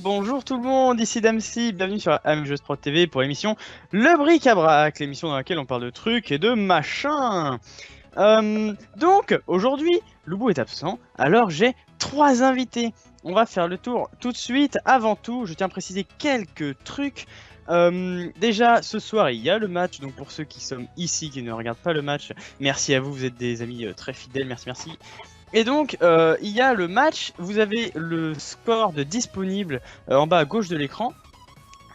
bonjour tout le monde, ici Damsi, bienvenue sur Jeux Pro TV pour l'émission Le Bric-à-Brac, l'émission dans laquelle on parle de trucs et de machins. Donc, aujourd'hui, Loubou est absent, alors j'ai 3 invités. On va faire le tour tout de suite. Avant tout, je tiens à préciser quelques trucs. Déjà, ce soir, il y a le match, donc pour ceux qui sont ici, qui ne regardent pas le match, merci à vous, vous êtes des amis très fidèles, merci. Et donc, il y a le match, vous avez le score de disponible en bas à gauche de l'écran.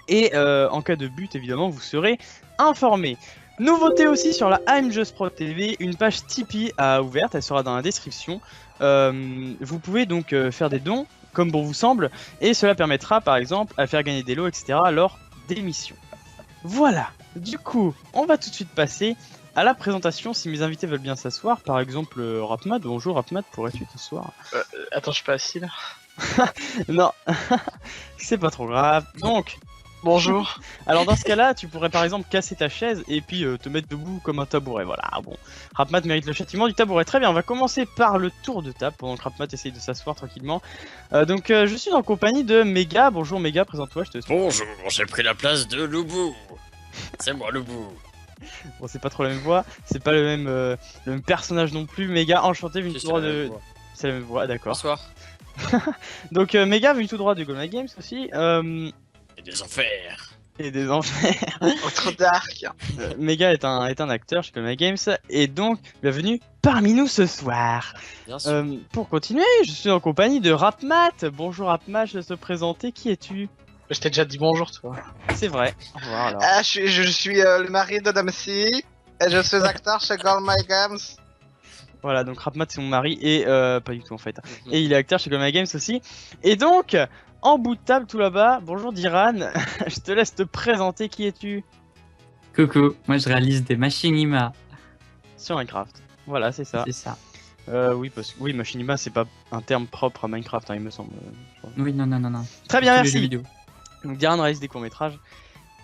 Et en cas de but, évidemment, vous serez informé. Nouveauté aussi sur la Jeux Pro TV, une page Tipeee ouverte, elle sera dans la description. Vous pouvez donc faire des dons, comme bon vous semble, et cela permettra par exemple à faire gagner des lots, etc. lors d'émissions. Voilà, du coup, on va tout de suite passer à la présentation, si mes invités veulent bien s'asseoir. Par exemple, Rapmad, bonjour Rapmad, pourrais-tu t'asseoir? Attends, je suis pas assis là. Non, c'est pas trop grave. Donc, bonjour. Alors dans ce cas-là, tu pourrais par exemple casser ta chaise et puis te mettre debout comme un tabouret. Voilà, bon. Rapmat mérite le châtiment du tabouret. Très bien, on va commencer par le tour de table pendant que Rapmat essaye de s'asseoir tranquillement. Je suis en compagnie de Méga. Bonjour Méga, présente-toi, je te suis. Bonjour, j'ai pris la place de Loubou. C'est moi Loubou. Bon, c'est pas trop la même voix, c'est pas le même personnage non plus. Méga, enchanté, venu tout droit de... C'est la même voix, d'accord. Bonsoir. Donc Méga, venu tout droit de Golma Games aussi. Et des enfers. Et des enfers. Oh, trop dark. Méga est un acteur chez Golma Games. Et donc, bienvenue parmi nous ce soir. Bien sûr. Pour continuer, je suis en compagnie de Rapmat. Bonjour Rapmat, je vais te présenter. Qui es-tu? Je t'ai déjà dit bonjour, toi. C'est vrai. Au revoir alors. Ah, je suis le mari de Damsi. Et je suis acteur chez Gold My Games. Voilà, donc Rapmat c'est mon mari et pas du tout en fait. Et il est acteur chez Golma Games aussi. Et donc, en bout de table tout là-bas, bonjour Diran. Je te laisse te présenter. Qui es-tu? Coucou, moi je réalise des machinima. Sur Minecraft. Voilà, c'est ça. C'est ça. Oui, parce que machinima c'est pas un terme propre à Minecraft, hein, il me semble. Oui, non. Très bien, Tous les merci. jeux vidéo. Donc Diran réalise des courts-métrages.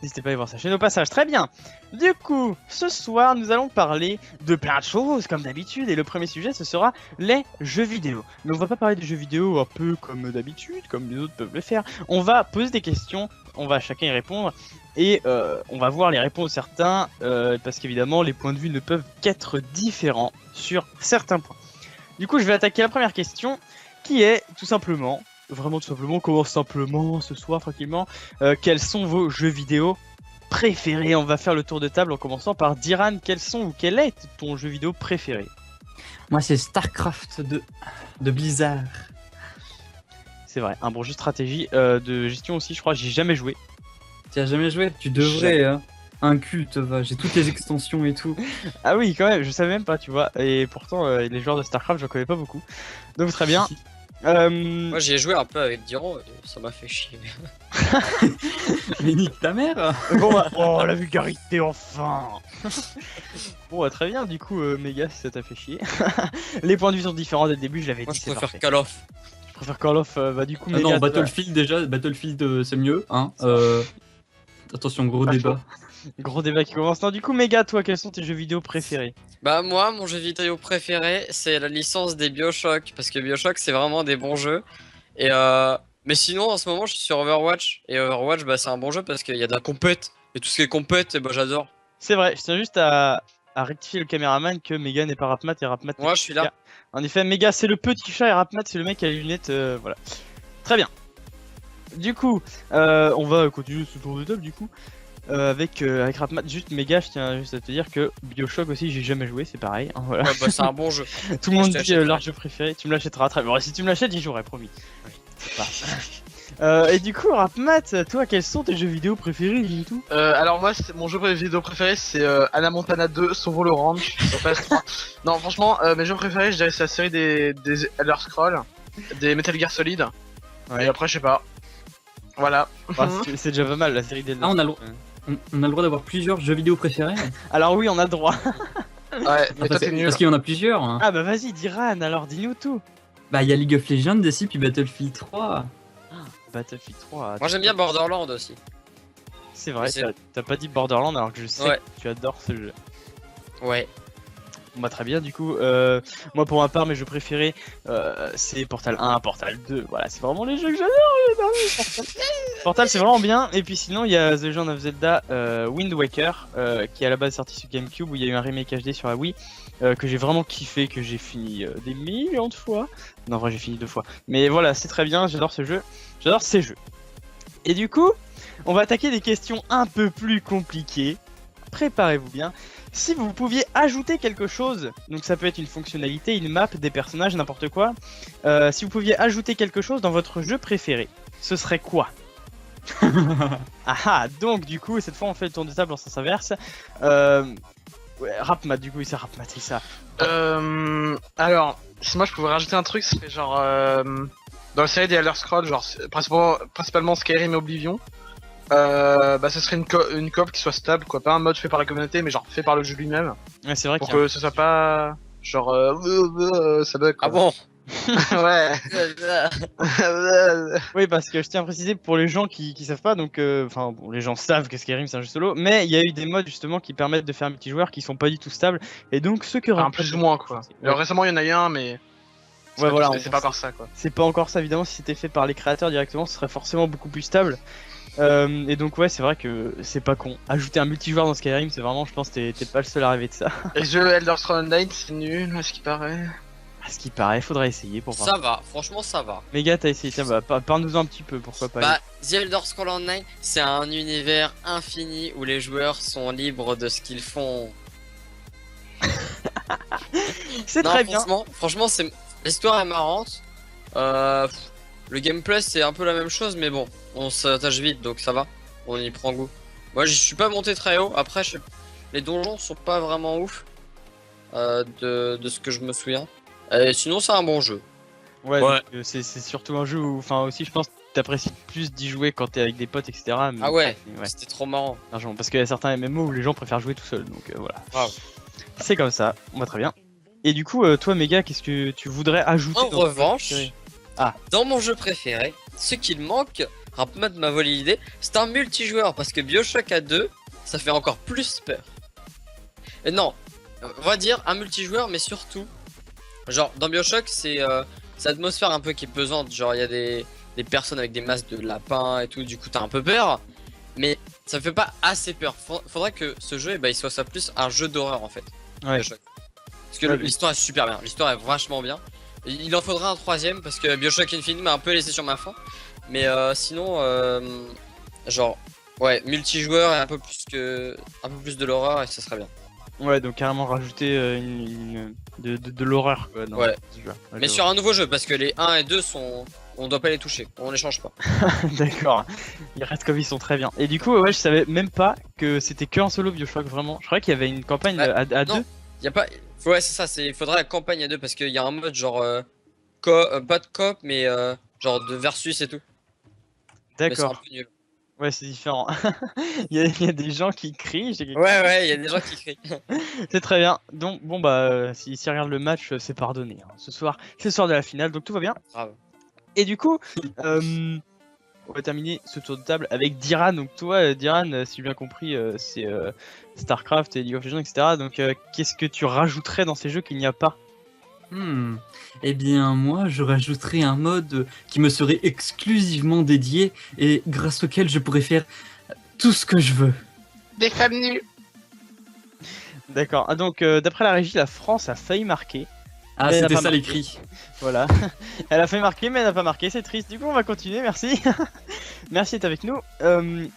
N'hésitez pas à y voir sa chaîne au passage. Très bien. Du coup, ce soir, nous allons parler de plein de choses, comme d'habitude. Et le premier sujet, ce sera les jeux vidéo. Mais on va pas parler des jeux vidéo un peu comme d'habitude, comme les autres peuvent le faire. On va poser des questions, on va chacun y répondre. Et on va voir les réponses de certains, parce qu'évidemment, les points de vue ne peuvent qu'être différents sur certains points. Du coup, je vais attaquer la première question, qui est tout simplement... Vraiment tout simplement, on commence simplement ce soir tranquillement. Quels sont vos jeux vidéo préférés? On va faire le tour de table en commençant par Diran. Quel est ton jeu vidéo préféré? Moi c'est StarCraft 2 de Blizzard. C'est vrai, un bon jeu de stratégie, de gestion aussi je crois, j'ai jamais joué. Tu as jamais joué? Tu devrais, hein. Un culte, va. J'ai toutes les extensions et tout. Ah oui quand même, je savais même pas tu vois. Et pourtant les joueurs de StarCraft je connais pas beaucoup. Donc très bien. Moi j'y ai joué un peu avec Diron, ça m'a fait chier. Mais nique ta mère. Bon, oh la vulgarité enfin. Bon très bien du coup Méga si ça t'a fait chier. Les points de vue sont différents dès le début, je l'avais Moi dit, je c'est préfère parfait. Call of. Je préfère Call of, bah du coup Ah Méga, non, toi- Battlefield déjà, Battlefield c'est mieux, hein. Attention, gros Pas débat. Gros débat qui commence. Non, du coup, Méga, toi, quels sont tes jeux vidéo préférés? Bah moi mon jeu vidéo préféré c'est la licence des BioShock, parce que BioShock c'est vraiment des bons jeux. Et mais sinon en ce moment je suis sur Overwatch, et Overwatch bah c'est un bon jeu parce qu'il y a de la compète. Et tout ce qui est compète, bah j'adore. C'est vrai, je tiens juste à rectifier le caméraman que Méga n'est pas Rapmat et Rapmat n'est Moi pas je suis Méga. là. En effet, Méga c'est le petit chat et Rapmat c'est le mec à les lunettes. Voilà. Très bien. Du coup, on va continuer ce tour de table du coup. Avec Rapmat, juste Méga, je tiens juste à te dire que Bioshock aussi j'ai jamais joué, c'est pareil. Hein, voilà. Ouais, bah c'est un bon jeu. Tout le monde Je dit t'achèterai. leur jeu préféré, tu me l'achèteras très bien. Bon, si tu me l'achètes, j'y jouerai, promis. Oui. Et du coup, Rapmat, toi, quels sont tes jeux vidéo préférés, dis tout? Alors moi, mon jeu vidéo préféré, c'est Anna Montana 2, Sauvons le Ranch sur PS3. Non, franchement, mes jeux préférés, je dirais c'est la série des Elder Scrolls, des Metal Gear Solid. Ouais. Et après, je sais pas. Voilà. Bah, c'est déjà pas mal la série d'Elder. Ah, on a le droit d'avoir plusieurs jeux vidéo préférés. Alors oui, on a le droit. Ouais, mais toi t'es nul. Parce qu'il y en a plusieurs, hein. Ah bah vas-y, Diran, alors dis-nous tout. Bah il y a League of Legends aussi, puis Battlefield 3. Battlefield 3. Moi j'aime bien Borderlands aussi. C'est vrai, C'est- t'as pas dit Borderlands alors que je sais Ouais. que tu adores ce jeu. Ouais. Bah très bien du coup, moi pour ma part mes jeux préférés c'est Portal 1, Portal 2, voilà c'est vraiment les jeux que j'adore. Portal c'est vraiment bien, et puis sinon il y a The Legend of Zelda Wind Waker qui est à la base sorti sur GameCube où il y a eu un remake HD sur la Wii que j'ai vraiment kiffé, que j'ai fini des millions de fois. Non en vrai j'ai fini 2 fois, mais voilà c'est très bien, j'adore ce jeu, j'adore ces jeux. Et du coup on va attaquer des questions un peu plus compliquées, préparez-vous bien. Si vous pouviez ajouter quelque chose, donc ça peut être une fonctionnalité, une map, des personnages, n'importe quoi. Si vous pouviez ajouter quelque chose dans votre jeu préféré, ce serait quoi? Ah, donc du coup, cette fois on fait le tour de table en sens inverse. Ouais, Rapmat, du coup, c'est Rapmat, c'est ça. Alors, si moi je pouvais rajouter un truc, ce serait genre dans la série des Elder Scrolls, genre principalement Skyrim et Oblivion. Bah ce serait une coop qui soit stable, quoi, pas un mode fait par la communauté mais genre fait par le jeu lui-même, Ouais, c'est vrai pour qu'il y a que ce soit pas genre ça bug quoi. Ah bon? Ouais. Oui, parce que je tiens à préciser pour les gens qui savent pas, donc enfin bon, les gens savent que Skyrim c'est un jeu solo, mais il y a eu des modes justement qui permettent de faire multijoueur qui sont pas du tout stables, et donc ceux que Enfin, Rapmat- plus ou moins quoi. Ouais. Alors, récemment il y en a eu un mais Ouais, voilà, c'est pas encore ça quoi. c'est pas encore ça évidemment, si c'était fait par les créateurs directement, ce serait forcément beaucoup plus stable. Et donc ouais, c'est vrai que c'est pas con. Ajouter un multijoueur dans Skyrim, c'est vraiment, je pense, t'es pas le seul à rêver de ça. Et le jeu Elder Scrolls Online c'est nul à ce qui paraît. À ce qui paraît, faudrait essayer pour voir. Ça va, franchement ça va. Méga, t'as essayé, tiens, bah parle-nous un petit peu, pourquoi pas. Bah, The Elder Scrolls Online, c'est un univers infini où les joueurs sont libres de ce qu'ils font. C'est Non, très bien. franchement, c'est l'histoire est marrante. Le gameplay c'est un peu la même chose, mais bon, on s'attache vite, donc ça va. On y prend goût. Moi, je suis pas monté très haut. Après, les donjons sont pas vraiment ouf de ce que je me souviens. Et sinon, c'est un bon jeu. Ouais, Ouais. donc, c'est surtout un jeu où, enfin aussi, je pense que t'apprécies plus d'y jouer quand t'es avec des potes, etc. Mais, Ah ouais, ouais, c'était trop marrant. largement. Parce qu'il y a certains MMO où les gens préfèrent jouer tout seul, donc voilà. Grave. C'est comme ça, on va très bien. Et du coup, toi, Méga, qu'est-ce que tu voudrais ajouter En dans ton revanche, jeu préféré? dans mon jeu préféré, ce qu'il manque, Rapmat m'a volé l'idée, c'est un multijoueur parce que Bioshock à 2, ça fait encore plus peur. Et non, on va dire un multijoueur, mais surtout, genre dans Bioshock, c'est l'atmosphère un peu qui est pesante. Genre il y a des personnes avec des masques de lapins et tout, du coup t'as un peu peur, mais ça me fait pas assez peur. Faudrait que ce jeu, il soit ça plus un jeu d'horreur en fait. Ouais. Bioshock. Parce que Ouais, l'histoire est super bien, l'histoire est vachement bien. Il en faudra un troisième parce que Bioshock Infinite m'a un peu laissé sur ma faim. Mais sinon, genre, ouais, multijoueur et un peu plus de l'horreur et ça serait bien. Ouais, donc carrément rajouter de l'horreur quoi, dans Ouais. ce jeu. Mais sur un nouveau jeu parce que les 1 et 2 sont. On doit pas les toucher, on les change pas. D'accord, ils restent comme ils sont, très bien. Et du coup, ouais, je savais même pas que c'était que en solo Bioshock, vraiment. Je croyais qu'il y avait une campagne Ouais, à non. deux. Y a pas. Ouais, c'est ça, il faudra la campagne à 2 parce qu'il y a un mode genre. Pas de coop, mais genre de versus et tout. Mais c'est un D'accord, peu nul. ouais, c'est différent. Il y a des gens qui crient, Ouais, il y a des gens qui crient. c'est très bien. Donc, bon, bah, s'ils regardent le match, c'est pardonné, hein. Ce soir, c'est le soir de la finale, donc tout va bien. Grave. Et du coup, on va terminer ce tour de table avec Diran. Donc, toi, Diran, si j'ai bien compris, c'est StarCraft et League of Legends, etc. Donc, qu'est-ce que tu rajouterais dans ces jeux qu'il n'y a pas? Eh bien, moi, je rajouterais un mode qui me serait exclusivement dédié et grâce auquel je pourrais faire tout ce que je veux. Des femmes nues. D'accord. Ah, donc, d'après la régie, la France a failli marquer. Ah, Mais elle a c'était pas ça marqué. les cris. Voilà. Elle a failli marquer, mais elle n'a pas marqué. C'est triste. Du coup, on va continuer. Merci. Merci d'être avec nous.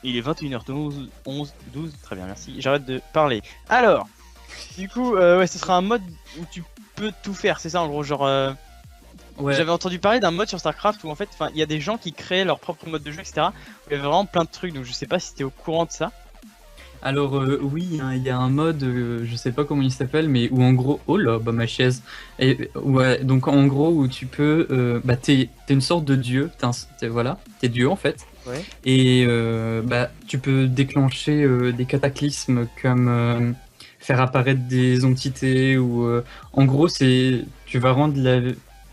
Il est 21h12, 12. Très bien, merci. J'arrête de parler. Alors, du coup, ouais, ce sera un mode où tu peux tout faire. C'est ça, en gros, genre. Ouais. J'avais entendu parler d'un mode sur StarCraft où en fait, il y a des gens qui créaient leur propre mode de jeu, etc. Où il y avait vraiment plein de trucs. Donc, je sais pas si t'es au courant de ça. Alors oui, hein, il y a un mode, je sais pas comment il s'appelle, mais où en gros, oh là, bah ma chaise. Et ouais, donc en gros où tu peux, bah t'es une sorte de dieu, voilà, t'es dieu en fait. Ouais. Et bah tu peux déclencher des cataclysmes comme faire apparaître des entités ou en gros c'est, tu vas rendre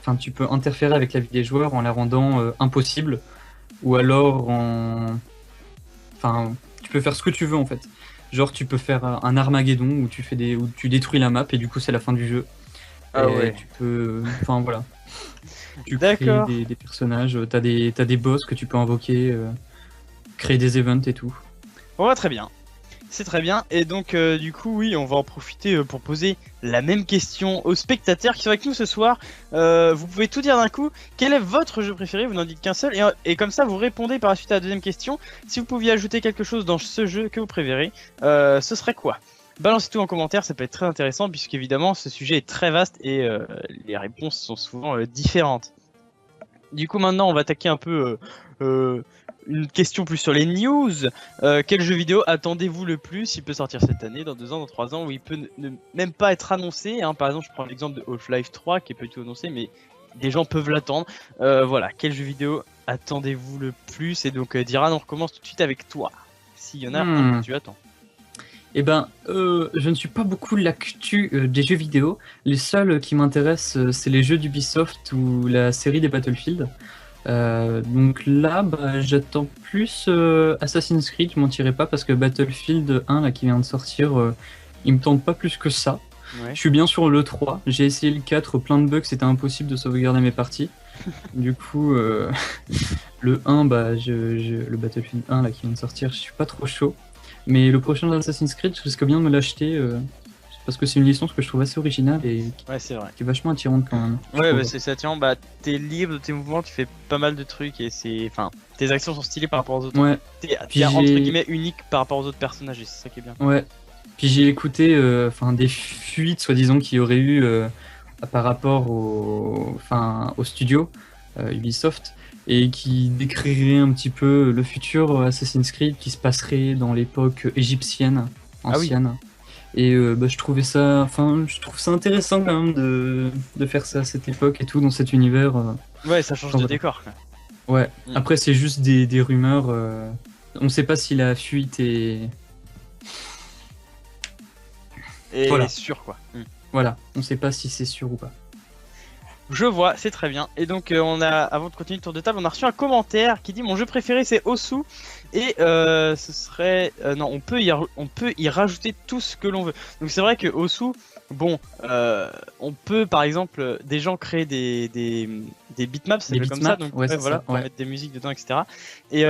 enfin tu peux interférer avec la vie des joueurs en la rendant impossible ou alors enfin tu peux faire ce que tu veux en fait. Genre tu peux faire un Armageddon où où tu détruis la map et du coup c'est la fin du jeu. Ah Et ouais. tu peux, enfin voilà. Tu crées D'accord. des personnages, t'as des boss que tu peux invoquer, créer des events et tout. Bon, bah, très bien. C'est très bien. Et donc, du coup, oui, on va en profiter pour poser la même question aux spectateurs qui sont avec nous ce soir. Vous pouvez tout dire d'un coup. Quel est votre jeu préféré? Vous n'en dites qu'un seul. Et comme ça, vous répondez par la suite à la deuxième question. Si vous pouviez ajouter quelque chose dans ce jeu que vous préférez, ce serait quoi? Balancez tout en commentaire, ça peut être très intéressant puisqu'évidemment, ce sujet est très vaste et les réponses sont souvent différentes. Du coup, maintenant, on va attaquer un peu une question plus sur les news. Quel jeu vidéo attendez-vous le plus? Il peut sortir cette année, dans 2 ans, dans 3 ans, ou il peut ne même pas être annoncé. Hein. Par exemple, je prends l'exemple de Half-Life 3 qui est pas du tout annoncé, mais des gens peuvent l'attendre. Voilà, quel jeu vidéo attendez-vous le plus? Et donc, Diran, on recommence tout de suite avec toi. S'il y en a un que tu attends. Eh ben, je ne suis pas beaucoup l'actu des jeux vidéo. Les seuls qui m'intéressent, c'est les jeux d'Ubisoft ou la série des Battlefield. Donc là, bah, j'attends plus Assassin's Creed, je mentirais pas, parce que Battlefield 1 là, qui vient de sortir, il me tente pas plus que ça. Ouais. Je suis bien sur le 3, j'ai essayé le 4, plein de bugs, c'était impossible de sauvegarder mes parties. Du coup, le 1, bah, le Battlefield 1 là, qui vient de sortir, je suis pas trop chaud. Mais le prochain Assassin's Creed, je risque bien de me l'acheter parce que c'est une licence que je trouve assez originale et Ouais, c'est vrai. qui est vachement attirante quand même. je Ouais, trouve. bah c'est ça, tiens, bah t'es libre de tes mouvements, tu fais pas mal de trucs et c'est. Enfin, tes actions sont stylées par rapport aux autres. Ouais, T'es Puis entre j'ai- guillemets unique par rapport aux autres personnages et c'est ça qui est bien. ouais. Puis j'ai écouté des fuites soi-disant qu'il y aurait eu par rapport au studio Ubisoft et qui décrirait un petit peu le futur Assassin's Creed qui se passerait dans l'époque égyptienne Ah oui. ancienne. Et bah, je trouve ça intéressant quand même de faire ça à cette époque et tout dans cet univers. Ouais, ça change de Voilà. décor. Quoi. Ouais. Mm. Après c'est juste des rumeurs. On sait pas si la fuite est Et Voilà. sûr quoi. voilà. On sait pas si c'est sûr ou pas. Je vois, c'est très bien. Et donc avant de continuer le tour de table, on a reçu un commentaire qui dit mon jeu préféré c'est Osu et ce serait non, on peut y rajouter tout ce que l'on veut. Donc c'est vrai que Osu, bon, on peut par exemple des gens créer des bitmaps, ça Des s'appelle comme ça, bitmaps, donc ouais, c'est voilà, ça, pour ouais. mettre des musiques dedans, etc. Et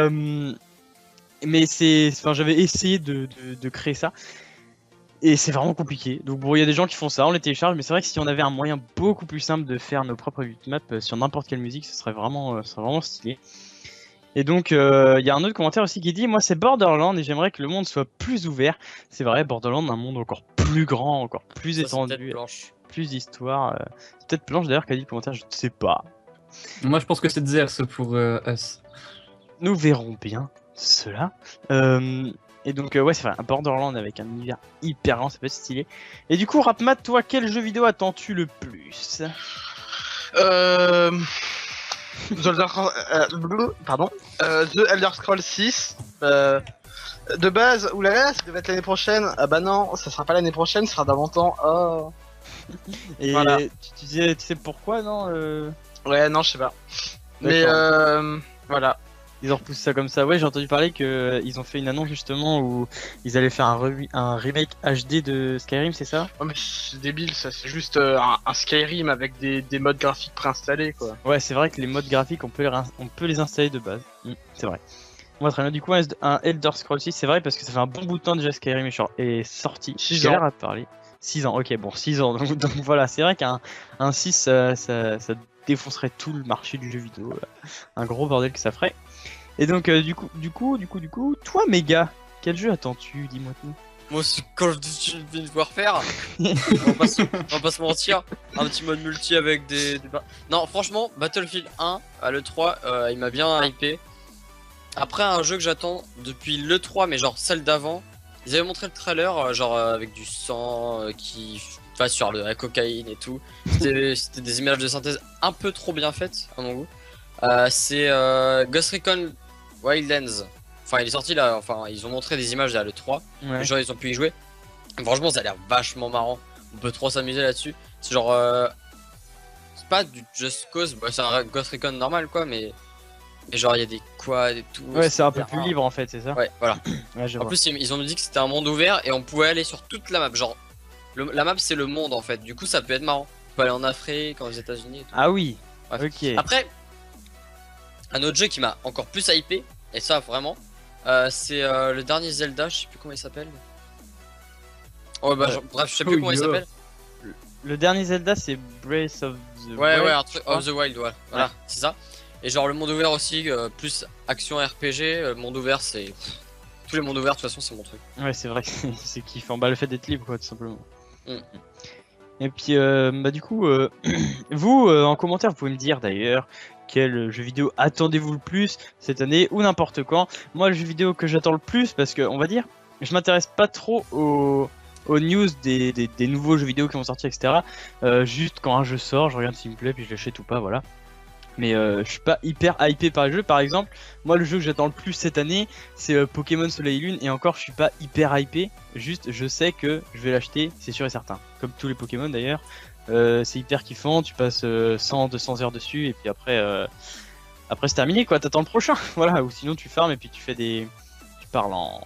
mais j'avais essayé de créer ça. Et c'est vraiment compliqué. Donc bon, il y a des gens qui font ça, on les télécharge, mais c'est vrai que si on avait un moyen beaucoup plus simple de faire nos propres bitmaps sur n'importe quelle musique, ce serait vraiment stylé. Et donc il y a un autre commentaire aussi qui dit moi c'est Borderlands et j'aimerais que le monde soit plus ouvert. C'est vrai, Borderlands un monde encore plus grand, encore plus Ça, c'est peut-être étendu, Blanche. plus d'histoire. C'est peut-être Blanche d'ailleurs qui a dit le commentaire, je ne sais pas. Moi je pense que c'est Zers pour Us. Nous verrons bien cela. Et donc ouais, c'est vrai, un Borderlands avec un univers hyper grand, ça peut être stylé. Et du coup, Rapmat, toi, quel jeu vidéo attends-tu le plus? Pardon. The Elder Scrolls 6. De base, oulala, ça devait être l'année prochaine. Ah bah non, ça sera pas l'année prochaine, ça sera dans longtemps. Oh. Et Voilà. tu sais pourquoi, non Ouais, non, je sais pas. Mais voilà. Ils ont repoussé ça comme ça. Ouais, j'ai entendu parler que ils ont fait une annonce justement où ils allaient faire un remake HD de Skyrim, c'est ça? Oh, mais c'est débile, ça. C'est juste un Skyrim avec des modes graphiques préinstallés, quoi. Ouais, c'est vrai que les modes graphiques, on peut les installer de base. C'est vrai. Moi, très bien. Du coup, un Elder Scrolls 6, c'est vrai parce que ça fait un bon bout de temps déjà Skyrim est sorti. 6 J'ai ans. l'air à te parler. 6 ans, ok, bon, 6 ans. Donc voilà, c'est vrai qu'un 6, ça défoncerait tout le marché du jeu vidéo. Un gros bordel que ça ferait. Et donc, du coup, toi, Méga, quel jeu attends-tu? Dis-moi tout. Moi, quand je viens de Warfare, on va pas se mentir, un petit mode multi avec Non, franchement, Battlefield 1 à l'E3, il m'a bien hypé. Après, un jeu que j'attends depuis l'E3, mais genre celle d'avant, ils avaient montré le trailer, avec du sang qui va sur la cocaïne et tout. C'était des images de synthèse un peu trop bien faites, à mon goût. C'est Ghost Recon Wildlands. Enfin, il est sorti là, enfin, ils ont montré des images à l'E3. Ouais. Les gens, ils ont pu y jouer. Franchement, ça a l'air vachement marrant. On peut trop s'amuser là-dessus. C'est genre. C'est pas du Just Cause, bah, c'est un Ghost Recon normal quoi, mais. Et genre, il y a des quads et tout. Ouais, c'est un peu hyper plus rare. libre en fait, c'est ça? Ouais, voilà. Ouais, je En vois. plus, ils ont dit que c'était un monde ouvert et on pouvait aller sur toute la map. Genre, la map, c'est le monde en fait. Du coup, ça peut être marrant. On peut aller en Afrique, aux États-Unis et tout. Ah oui, Bref. ok. Après, un autre jeu qui m'a encore plus hypé, et ça vraiment, c'est le dernier Zelda, je sais plus comment il s'appelle. Oh, bah, bref, je sais plus oh, comment il yo. s'appelle. Le dernier Zelda, c'est Breath of the Ouais, Wild, ouais, un truc je crois. of the Wild, ouais. Voilà, c'est ça. Et genre, le monde ouvert aussi, plus action RPG. Le monde ouvert, c'est. Tous les mondes ouverts, de toute façon, c'est mon truc. Ouais, c'est vrai que c'est kiffant. Bah, le fait d'être libre, quoi, tout simplement. Mm. Et puis, bah, du coup, vous, en commentaire, vous pouvez me dire d'ailleurs quel jeu vidéo attendez-vous le plus cette année ou n'importe quand. Moi, le jeu vidéo que j'attends le plus, parce que, on va dire, je m'intéresse pas trop aux news des nouveaux jeux vidéo qui vont sortir, etc. Juste quand un jeu sort, je regarde s'il me plaît, puis je l'achète ou pas, voilà. Mais je suis pas hyper hypé par le jeu. Par exemple, moi le jeu que j'attends le plus cette année, c'est Pokémon Soleil et Lune. Et encore, je suis pas hyper hypé. Juste, je sais que je vais l'acheter, c'est sûr et certain. Comme tous les Pokémon d'ailleurs. C'est hyper kiffant. Tu passes 100, 200 heures dessus. Et puis après, après c'est terminé quoi. T'attends le prochain. Voilà. Ou sinon, tu farmes et puis tu fais des. Tu parles en.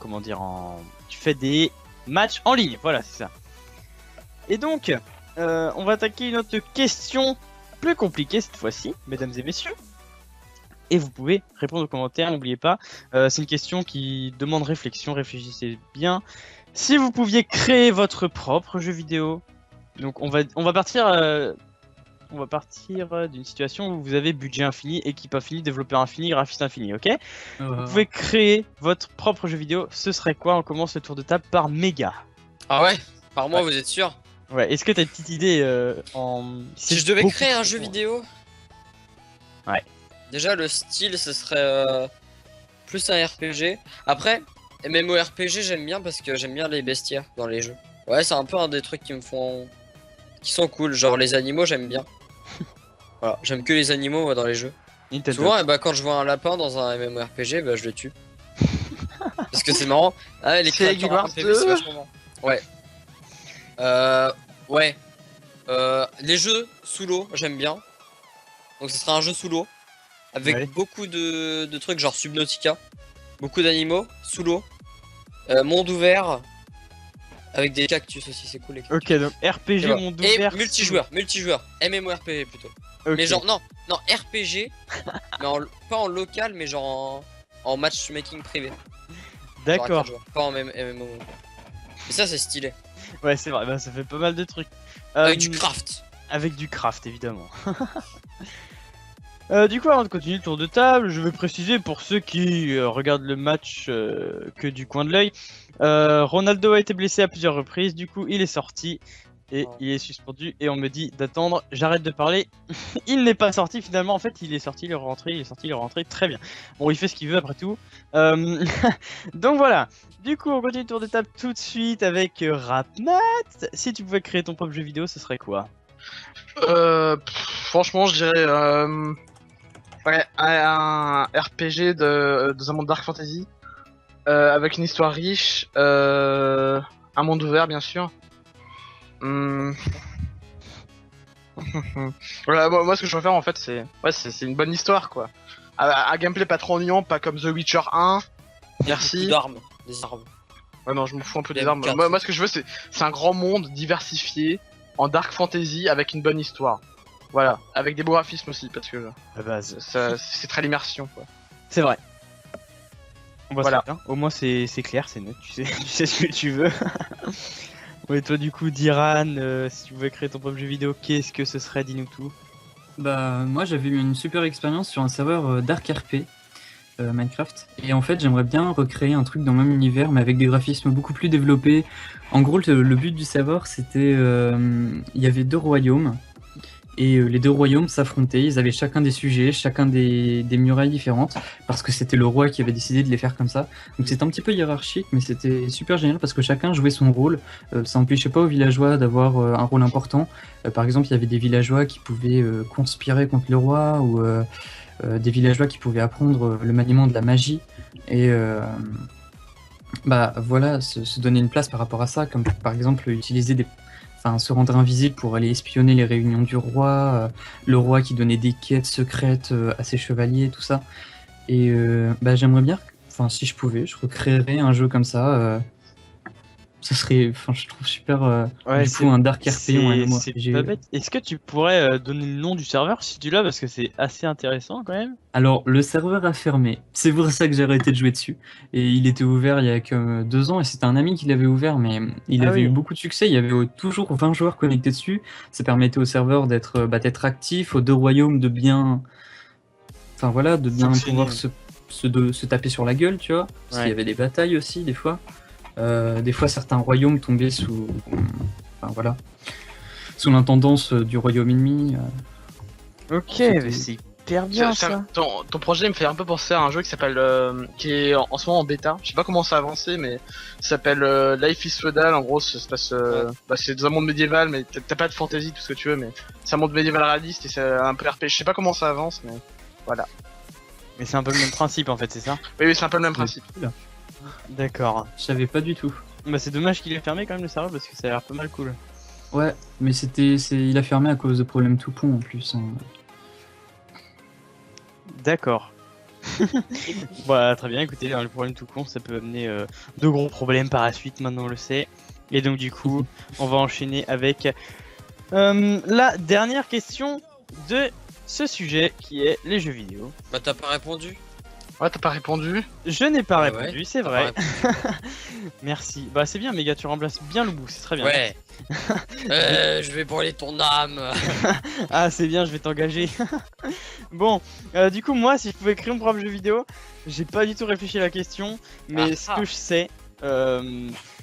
Comment dire en. Tu fais des matchs en ligne. Voilà, c'est ça. Et donc, on va attaquer une autre question. Plus compliqué cette fois-ci, mesdames et messieurs. Et vous pouvez répondre aux commentaires, n'oubliez pas. C'est une question qui demande réflexion, réfléchissez bien. Si vous pouviez créer votre propre jeu vidéo, donc on va partir d'une situation où vous avez budget infini, équipe infinie, développeur infini, graphiste infini, ok? Vous pouvez créer votre propre jeu vidéo, ce serait quoi? On commence le tour de table par Méga. Ah ouais? Par moi, Ouais. vous êtes sûr? Ouais, est-ce que t'as une petite idée en... Si je devais beaucoup créer un trop jeu court. vidéo. Ouais. Déjà, le style, ce serait plus un RPG. Après, MMORPG, j'aime bien parce que j'aime bien les bestiaires dans les jeux. Ouais, c'est un peu un des trucs qui me font. Qui sont cool. Genre, les animaux, j'aime bien. Voilà, j'aime que les animaux moi, dans les jeux. Nintendo. Souvent, bah, quand je vois un lapin dans un MMORPG, bah, je le tue. Parce que c'est marrant. Ah, les C'est créatures Guild en PV, Wars c'est 2. vachement marrant. Ouais. Ouais. Les jeux sous l'eau, j'aime bien. Donc ce sera un jeu sous l'eau. Avec Ouais. beaucoup de trucs genre Subnautica. Beaucoup d'animaux sous l'eau. Monde ouvert. Avec des cactus aussi, c'est cool les cactus. Ok, donc RPG, Et voilà. monde Et ouvert. multijoueur. MMORPG plutôt. Ok. Mais genre, non, RPG. mais pas en local, mais genre en matchmaking privé. Genre à D'accord. 4 joueurs, pas en MMO. Et ça, c'est stylé. Ouais, c'est vrai, bah, ça fait pas mal de trucs. Avec du craft. Avec du craft, évidemment. Du coup, avant de continuer le tour de table, je vais préciser pour ceux qui regardent le match que du coin de l'œil. Ronaldo a été blessé à plusieurs reprises, du coup il est sorti et Oh. il est suspendu et on me dit d'attendre, j'arrête de parler. Il n'est pas sorti finalement, en fait il est sorti, il est rentré, il est sorti, il est rentré, très bien. Bon, il fait ce qu'il veut après tout. Donc voilà, du coup on continue le tour de table tout de suite avec Rapmat. Si tu pouvais créer ton propre jeu vidéo, ce serait quoi? Franchement, je dirais ouais, un RPG dans un monde dark fantasy avec une histoire riche, un monde ouvert bien sûr. Voilà, moi ce que je préfère en fait c'est une bonne histoire quoi. Un gameplay pas trop ennuyant, pas comme The Witcher 1. Merci. Beaucoup d'armes. Des armes. Ouais non, je m'en fous un peu des Les armes. M4. Moi ce que je veux c'est un grand monde diversifié en dark fantasy avec une bonne histoire. Voilà, avec des beaux graphismes aussi parce que La base. c'est très l'immersion quoi. C'est vrai. Bah, Voilà. c'est bien. Au moins c'est clair, c'est net, tu sais, tu sais ce que tu veux. Ouais, toi du coup, Diran, si tu pouvais créer ton propre jeu vidéo, qu'est-ce que ce serait? Dis-nous tout. Bah, moi j'avais eu une super expérience sur un serveur Dark RP, Minecraft, et en fait j'aimerais bien recréer un truc dans le même univers mais avec des graphismes beaucoup plus développés. En gros, le but du serveur c'était. Il y avait 2 royaumes, et les 2 royaumes s'affrontaient, ils avaient chacun des sujets, chacun des murailles différentes, parce que c'était le roi qui avait décidé de les faire comme ça. Donc c'était un petit peu hiérarchique, mais c'était super génial parce que chacun jouait son rôle. Ça n'empêchait pas aux villageois d'avoir un rôle important. Par exemple, il y avait des villageois qui pouvaient conspirer contre le roi, ou des villageois qui pouvaient apprendre le maniement de la magie. Et bah voilà, se donner une place par rapport à ça, comme par exemple utiliser des... enfin, se rendre invisible pour aller espionner les réunions du roi, le roi qui donnait des quêtes secrètes à ses chevaliers, tout ça. Et bah, j'aimerais bien, enfin, si je pouvais, je recréerais un jeu comme ça. Ça serait, enfin, je trouve super. Ouais, Du coup, un Dark RP ou un c'est MMORPG. pas bête. Est-ce que tu pourrais donner le nom du serveur si tu l'as, parce que c'est assez intéressant quand même. Alors, le serveur a fermé. C'est pour ça que j'ai arrêté de jouer dessus. Et il était ouvert il y a que 2 ans, et c'était un ami qui l'avait ouvert, mais il Ah avait eu oui. beaucoup de succès. Il y avait toujours 20 joueurs connectés dessus. Ça permettait au serveur d'être actif, aux 2 royaumes de bien, enfin voilà, de bien Fonctionner. pouvoir se taper sur la gueule, tu vois. Parce qu'il y Ouais. avait des batailles aussi, des fois. Des fois, certains royaumes tombaient sous, enfin voilà, sous l'intendance du royaume ennemi. Ok, C'était- mais c'est hyper bien ça. Ton projet me fait un peu penser à un jeu qui s'appelle qui est en ce moment en bêta. Je sais pas comment ça a avancé, mais ça s'appelle Life is Feudal. En gros, ça se passe, bah, c'est dans un monde médiéval, mais t'as pas de fantasy, tout ce que tu veux, mais c'est un monde médiéval réaliste et c'est un peu RPG. Je sais pas comment ça avance, mais voilà. Mais c'est un peu le même principe en fait, c'est ça? Oui, c'est un peu le même principe. Cool. D'accord. Je savais pas du tout. Bah c'est dommage qu'il ait fermé quand même le serveur parce que ça a l'air pas mal cool. Ouais, mais il a fermé à cause de problèmes tout pont en plus, hein. D'accord. Bah très bien, écoutez, le problème tout con, ça peut amener de gros problèmes par la suite, maintenant on le sait. Et donc du coup, on va enchaîner avec la dernière question de ce sujet qui est les jeux vidéo. Bah t'as pas répondu. Ouais, t'as pas répondu. Je n'ai pas Ouais, répondu, ouais, c'est t'as vrai. pas répondu. Merci. Bah c'est bien, méga, tu remplaces bien le bout, c'est très bien. Ouais. Je vais brûler ton âme. Ah c'est bien, je vais t'engager. Bon, du coup moi si je pouvais créer mon propre jeu vidéo, j'ai pas du tout réfléchi à la question, mais Ah, ce ah. que je sais,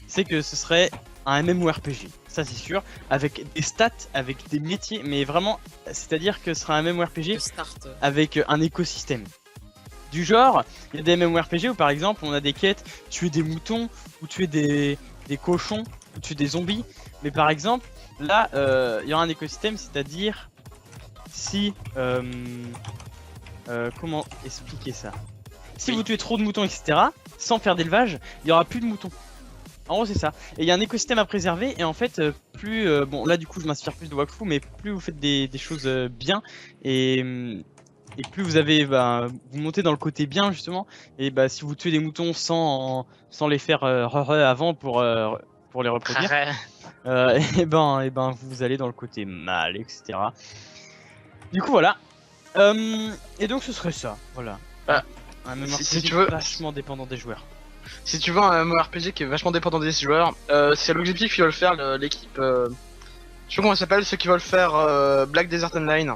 c'est que ce serait un MMORPG, ça c'est sûr, avec des stats, avec des métiers, mais vraiment, c'est-à-dire que ce sera un MMORPG Je start. avec un écosystème. Du genre, il y a des MMORPG où par exemple on a des quêtes, tuer des moutons, ou tuer des cochons, ou tuer des zombies, mais par exemple, là, il y aura un écosystème, c'est-à-dire si... comment expliquer ça? Si Oui. vous tuez trop de moutons, etc., sans faire d'élevage, il y aura plus de moutons. En gros, c'est ça. Et il y a un écosystème à préserver, et en fait, plus... bon, là, du coup, je m'inspire plus de Wakfu, mais plus vous faites des choses bien, et plus vous avez... Bah, vous montez dans le côté bien, justement, et bah, si vous tuez des moutons sans les faire avant pour les reproduire, et ben vous allez dans le côté mal, etc. Du coup voilà. Et donc ce serait ça, voilà. Ah, Un si MMORPG tu veux- vachement dépendant des joueurs. Si tu veux un MMORPG qui est vachement dépendant des joueurs, c'est l'objectif qui veut le faire, l'équipe. Je sais pas comment ça s'appelle, ceux qui veulent faire Black Desert Online.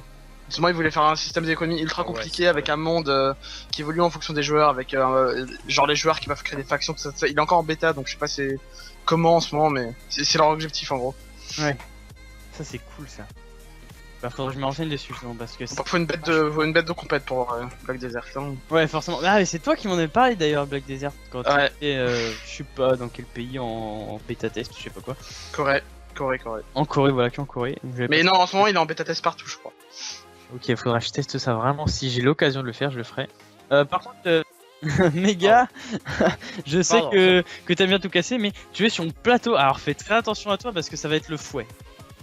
Justement, ils voulaient faire un système d'économie ultra Ouais, compliqué c'est avec un monde qui évolue en fonction des joueurs, avec genre les joueurs qui peuvent créer des factions, tout ça, tout ça. Il est encore en bêta, donc je sais pas c'est comment en ce moment, mais c'est leur objectif en gros. Ça c'est cool ça. Bah faudrait que je me renseigne dessus justement parce que Donc faut une bête de compète pour Black Desert. Hein. ouais forcément. Ah mais c'est toi qui m'en avais parlé d'ailleurs Black Desert quand Ouais. tu étais, je sais pas dans quel pays en bêta test, je sais pas quoi. Corée. En Corée, voilà, qui en Corée. Donc, j'avais Mais non, en ce moment il est en bêta test partout, je crois. Ok, faudra que je teste ça vraiment. Si j'ai l'occasion de le faire, je le ferai. Par contre, méga, je sais Pardon. que t'aimes bien tout casser, mais tu es sur mon plateau. Alors fais très attention à toi parce que ça va être le fouet.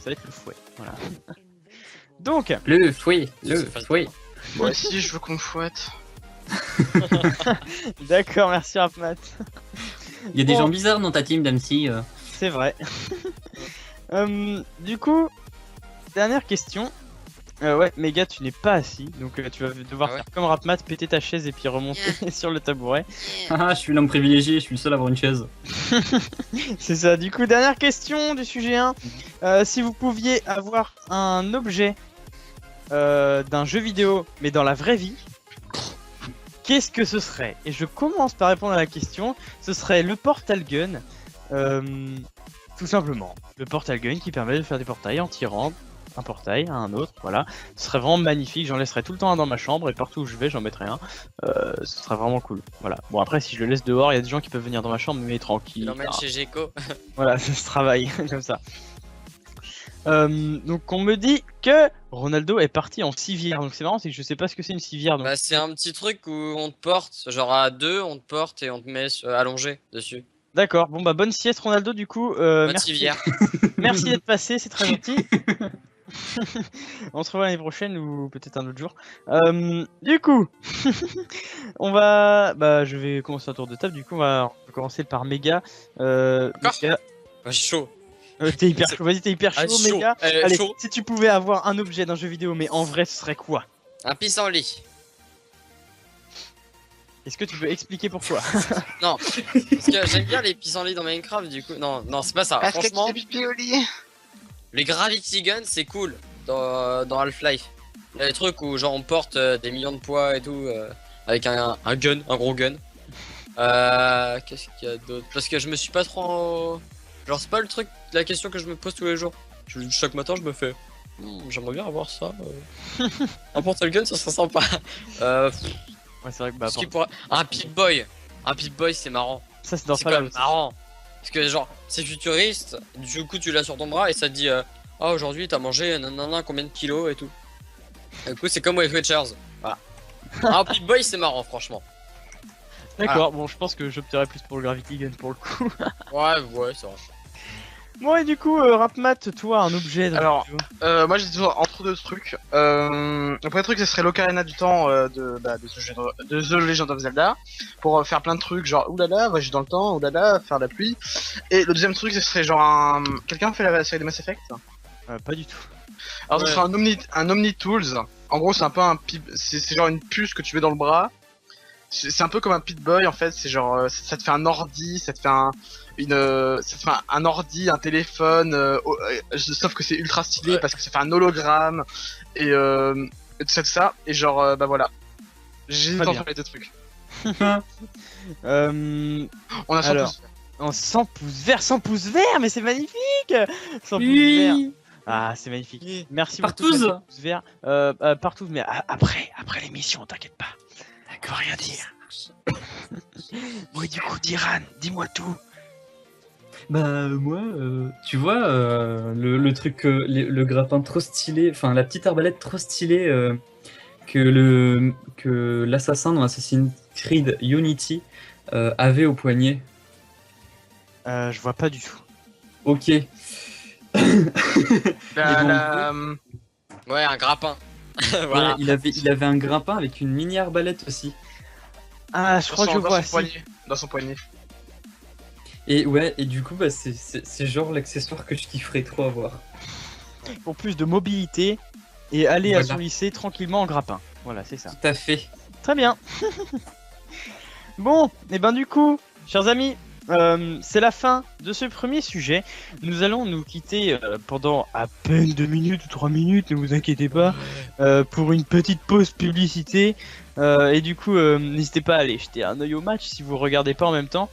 Ça va être le fouet. Voilà. Donc, Le fouet, le fouet. Moi aussi je veux qu'on me fouette. d'accord, merci Rapmat. Il y a des Bon. gens bizarres dans ta team, Damsi. C'est vrai. Du coup, dernière question. Ouais, méga, tu n'es pas assis, donc tu vas devoir Ah ouais. faire comme Rapmat, péter ta chaise et puis remonter sur le tabouret. Ah, je suis l'homme privilégié, je suis le seul à avoir une chaise. C'est ça, du coup, dernière question du sujet 1. Si vous pouviez avoir un objet d'un jeu vidéo, mais dans la vraie vie, qu'est-ce que ce serait? Et je commence par répondre à la question. Ce serait le portal gun. Tout simplement. Le portal gun qui permet de faire des portails en tirant un portail à un autre. Voilà. Ce serait vraiment magnifique. J'en laisserais tout le temps un dans ma chambre et partout où je vais, j'en mettrais un. Ce serait vraiment cool. Voilà. Bon, après, si je le laisse dehors, il y a des gens qui peuvent venir dans ma chambre, mais Il tranquille. l'emmène Ah. chez Gecko. Voilà, ça se travaille comme ça. Donc on me dit que Ronaldo est parti en civière. Donc c'est marrant, c'est que je sais pas ce que c'est une civière. Donc... Bah c'est un petit truc où on te porte, genre à deux, on te porte et on te met allongé dessus. D'accord, bon bah bonne sieste Ronaldo du coup. Merci. Motivière. Merci d'être passé, c'est très gentil. On se revoit l'année prochaine ou peut-être un autre jour. Du coup, je vais commencer un tour de table. Du coup, on va commencer par Méga. Encore Méga, Ah, chaud. t'es hyper chaud. Vas-y, t'es hyper chaud, Ah, chaud. Méga. Allez, Chaud. si tu pouvais avoir un objet d'un jeu vidéo, mais en vrai, ce serait quoi? Un pissenlit. Est-ce que tu peux expliquer pourquoi? Non, parce que j'aime bien les pissenlits dans Minecraft, du coup. Non, c'est pas ça. Est-ce que tu Franchement, fais pipi au lit? les Gravity Guns, c'est cool dans Half-Life. Il y a des trucs où, genre, on porte des millions de poids et tout, avec un gun, un gros gun. Qu'est-ce qu'il y a d'autre? Parce que je me suis pas trop. Genre, c'est pas le truc, la question que je me pose tous les jours. Chaque matin, je me fais. J'aimerais bien avoir ça. Un porte-gun, ça serait sympa. Ouais, c'est vrai que Ce qui pourrait- Un Pip-Boy. Un Pip-Boy, c'est marrant. ça c'est dans C'est quand Fallout même aussi. marrant. Parce que, genre, c'est futuriste. Du coup, tu l'as sur ton bras et ça te dit ah, aujourd'hui, t'as mangé nanana, combien de kilos et tout. Et du coup, c'est comme Wave Watchers. Voilà. Un Pip-Boy, c'est marrant, franchement. D'accord, bon, je pense que j'opterais plus pour le Gravity Gun pour le coup. Ouais, c'est vrai. Bon, et du coup, Rapmat, toi, un objet d'un Alors, jeu vidéo. moi j'ai dit entre deux trucs. Le premier truc, ce serait l'Ocarina du Temps de The Legend of Zelda. Pour faire plein de trucs, genre oulala, voyage dans le temps, oulala, faire la pluie. Et le deuxième truc, ce serait genre Quelqu'un fait la série de Mass Effect? Pas du tout. Alors, ce Ouais. serait un Omni Tools. En gros, c'est un peu c'est genre une puce que tu mets dans le bras. C'est un peu comme un Pip-Boy en fait. C'est genre, ça te fait un ordi, ça te fait un ordi, un téléphone. Sauf que c'est ultra stylé Ouais. parce que ça fait un hologramme et tout ça. Et genre, bah voilà. J'ai Très hésité bien. entre les deux trucs. On a 100 Alors. pouces. En 100 pouces verts, 100 pouces verts, mais c'est magnifique! 100 pouces verts. Ah, c'est magnifique. Merci beaucoup. Partouze. 100 pouces verts. Partout, mais après l'émission, t'inquiète pas. D'accord, rien dire. Oui, du coup, Diran, dis-moi tout. Bah moi, tu vois, le truc, le grappin trop stylé, enfin la petite arbalète trop stylée que l'assassin dans Assassin's Creed Unity avait au poignet. Je vois pas du tout. Ok. Ouais, un grappin. Ouais, Voilà. il avait un grappin avec une mini arbalète aussi. Ah, je crois que je vois. Si. Dans son poignet. Et ouais, et du coup, bah, c'est genre l'accessoire que je kifferais trop avoir. Pour plus de mobilité et aller à Voilà. son lycée tranquillement en grappin. Voilà, c'est ça. Tout à fait. Très bien. Bon, et ben du coup, chers amis, c'est la fin de ce premier sujet. Nous allons nous quitter pendant à peine 2 minutes ou 3 minutes, ne vous inquiétez pas, pour une petite pause publicité. Et du coup, n'hésitez pas à aller jeter un œil au match si vous regardez pas en même temps.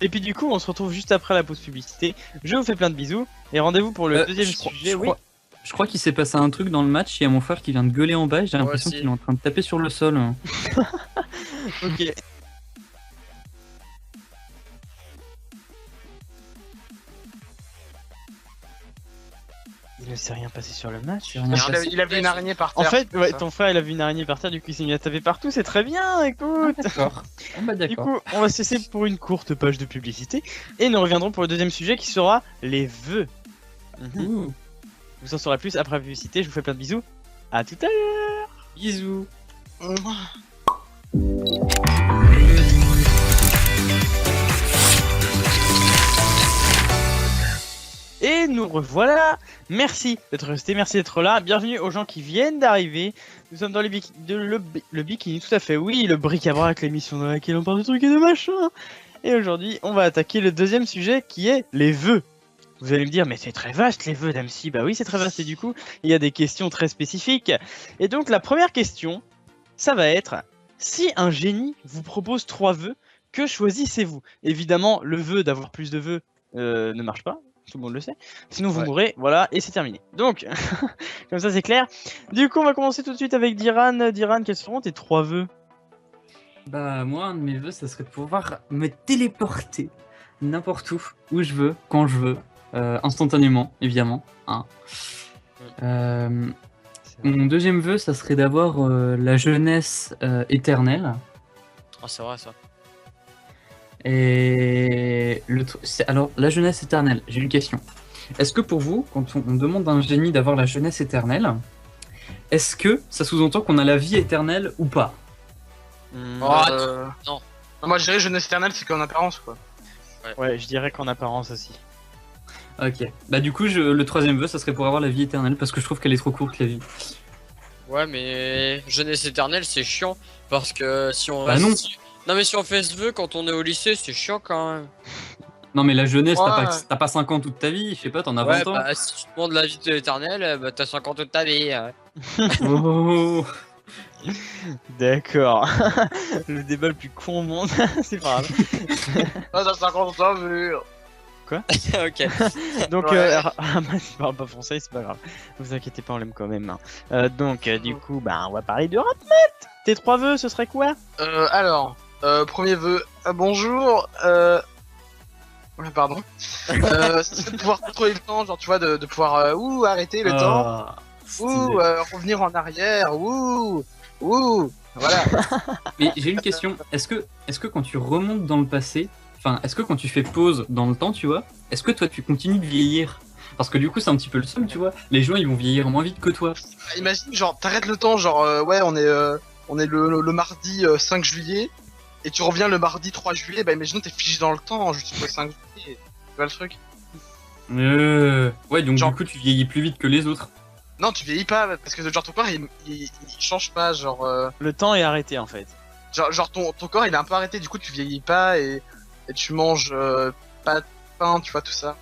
Et puis du coup, on se retrouve juste après la pause publicité. Je vous fais plein de bisous et rendez-vous pour le deuxième sujet. Oui. Je crois qu'il s'est passé un truc dans le match. Il y a mon frère qui vient de gueuler en bas. J'ai Moi l'impression aussi. qu'il est en train de taper sur le sol. Ok. Il ne s'est rien passé sur le match. C'est rien passé. Il a vu une araignée par terre. En fait, c'est ouais, ça. ton frère il a vu une araignée par terre, du coup il s'est mis à taper partout, c'est très bien, écoute. D'accord. Ah bah Du d'accord. coup, on va se laisser pour une courte page de publicité et nous reviendrons pour le deuxième sujet qui sera les vœux. Ouh. Vous en saurez plus après la publicité, je vous fais plein de bisous. À tout à l'heure. Bisous. Et nous revoilà. Merci d'être resté, merci d'être là. Bienvenue aux gens qui viennent d'arriver. Nous sommes dans le bikini, tout à fait. Oui, le bric-à-brac, l'émission dans laquelle on parle de trucs et de machins. Et aujourd'hui, on va attaquer le deuxième sujet qui est les vœux. Vous allez me dire, mais c'est très vaste les vœux d'Amsi. Bah oui, c'est très vaste et du coup, il y a des questions très spécifiques. Et donc, la première question, ça va être, si un génie vous propose 3 vœux, que choisissez-vous? Évidemment, le vœu d'avoir plus de vœux ne marche pas. Tout le monde le sait. Sinon, vous Ouais. mourrez, voilà, et c'est terminé. Donc, comme ça, c'est clair. Du coup, on va commencer tout de suite avec Diran. Diran, quels seront tes 3 vœux? Bah moi, un de mes vœux, ça serait de pouvoir me téléporter n'importe où je veux, quand je veux, instantanément, évidemment. Hein. Mon deuxième vœu, ça serait d'avoir la jeunesse éternelle. Oh, c'est vrai ça. Et alors, la jeunesse éternelle, j'ai une question. Est-ce que pour vous, quand on demande à un génie d'avoir la jeunesse éternelle, est-ce que ça sous-entend qu'on a la vie éternelle ou pas? Hmm, Oh, Non. Moi, je dirais jeunesse éternelle, c'est qu'en apparence, quoi. Ouais, je dirais qu'en apparence aussi. Ok. Bah du coup, le troisième vœu, ça serait pour avoir la vie éternelle, parce que je trouve qu'elle est trop courte, la vie. Ouais, mais jeunesse éternelle, c'est chiant. Parce que si on Bah reste. non. Non, mais si on fait ce vœu quand on est au lycée, c'est chiant quand même. Non mais la jeunesse, Ouais. t'as pas 5 ans toute ta vie, je sais pas, t'en as Ouais, 20 ans. bah si tu demandes la vie éternelle, bah t'as 50 de ta vie. Oh. D'accord. Le débat le plus con au monde, c'est pas grave. Ah, t'as 50 ans, vu. Ok. Donc, Ouais. Ramass il parle pas français, c'est pas grave. Vous inquiétez pas, on l'aime quand même. Hein. Donc, du coup, bah, on va parler de Rapmat. Tes 3 vœux, ce serait quoi? Alors, premier vœu, bonjour, ouais, pardon. C'est de pouvoir contrôler le temps, genre, tu vois, de pouvoir, arrêter le temps, Ah, stylé. revenir en arrière, voilà. Mais j'ai une question, est-ce que quand tu remontes dans le passé, enfin, est-ce que quand tu fais pause dans le temps, tu vois, est-ce que toi tu continues de vieillir? Parce que du coup, c'est un petit peu le seum, tu vois. Les gens, ils vont vieillir moins vite que toi. Imagine, genre, t'arrêtes le temps, genre, ouais, on est le mardi 5 juillet, et tu reviens le mardi 3 juillet, bah imagine, t'es figé dans le temps, jusqu'au 5 juillet, tu vois le truc? Ouais, donc Genre- du coup, tu vieillis plus vite que les autres. Non, tu vieillis pas, parce que genre ton corps, il change pas, Le temps est arrêté en fait. genre ton corps, il est un peu arrêté, du coup, tu vieillis pas, et tu manges pas de pain, tu vois, tout ça.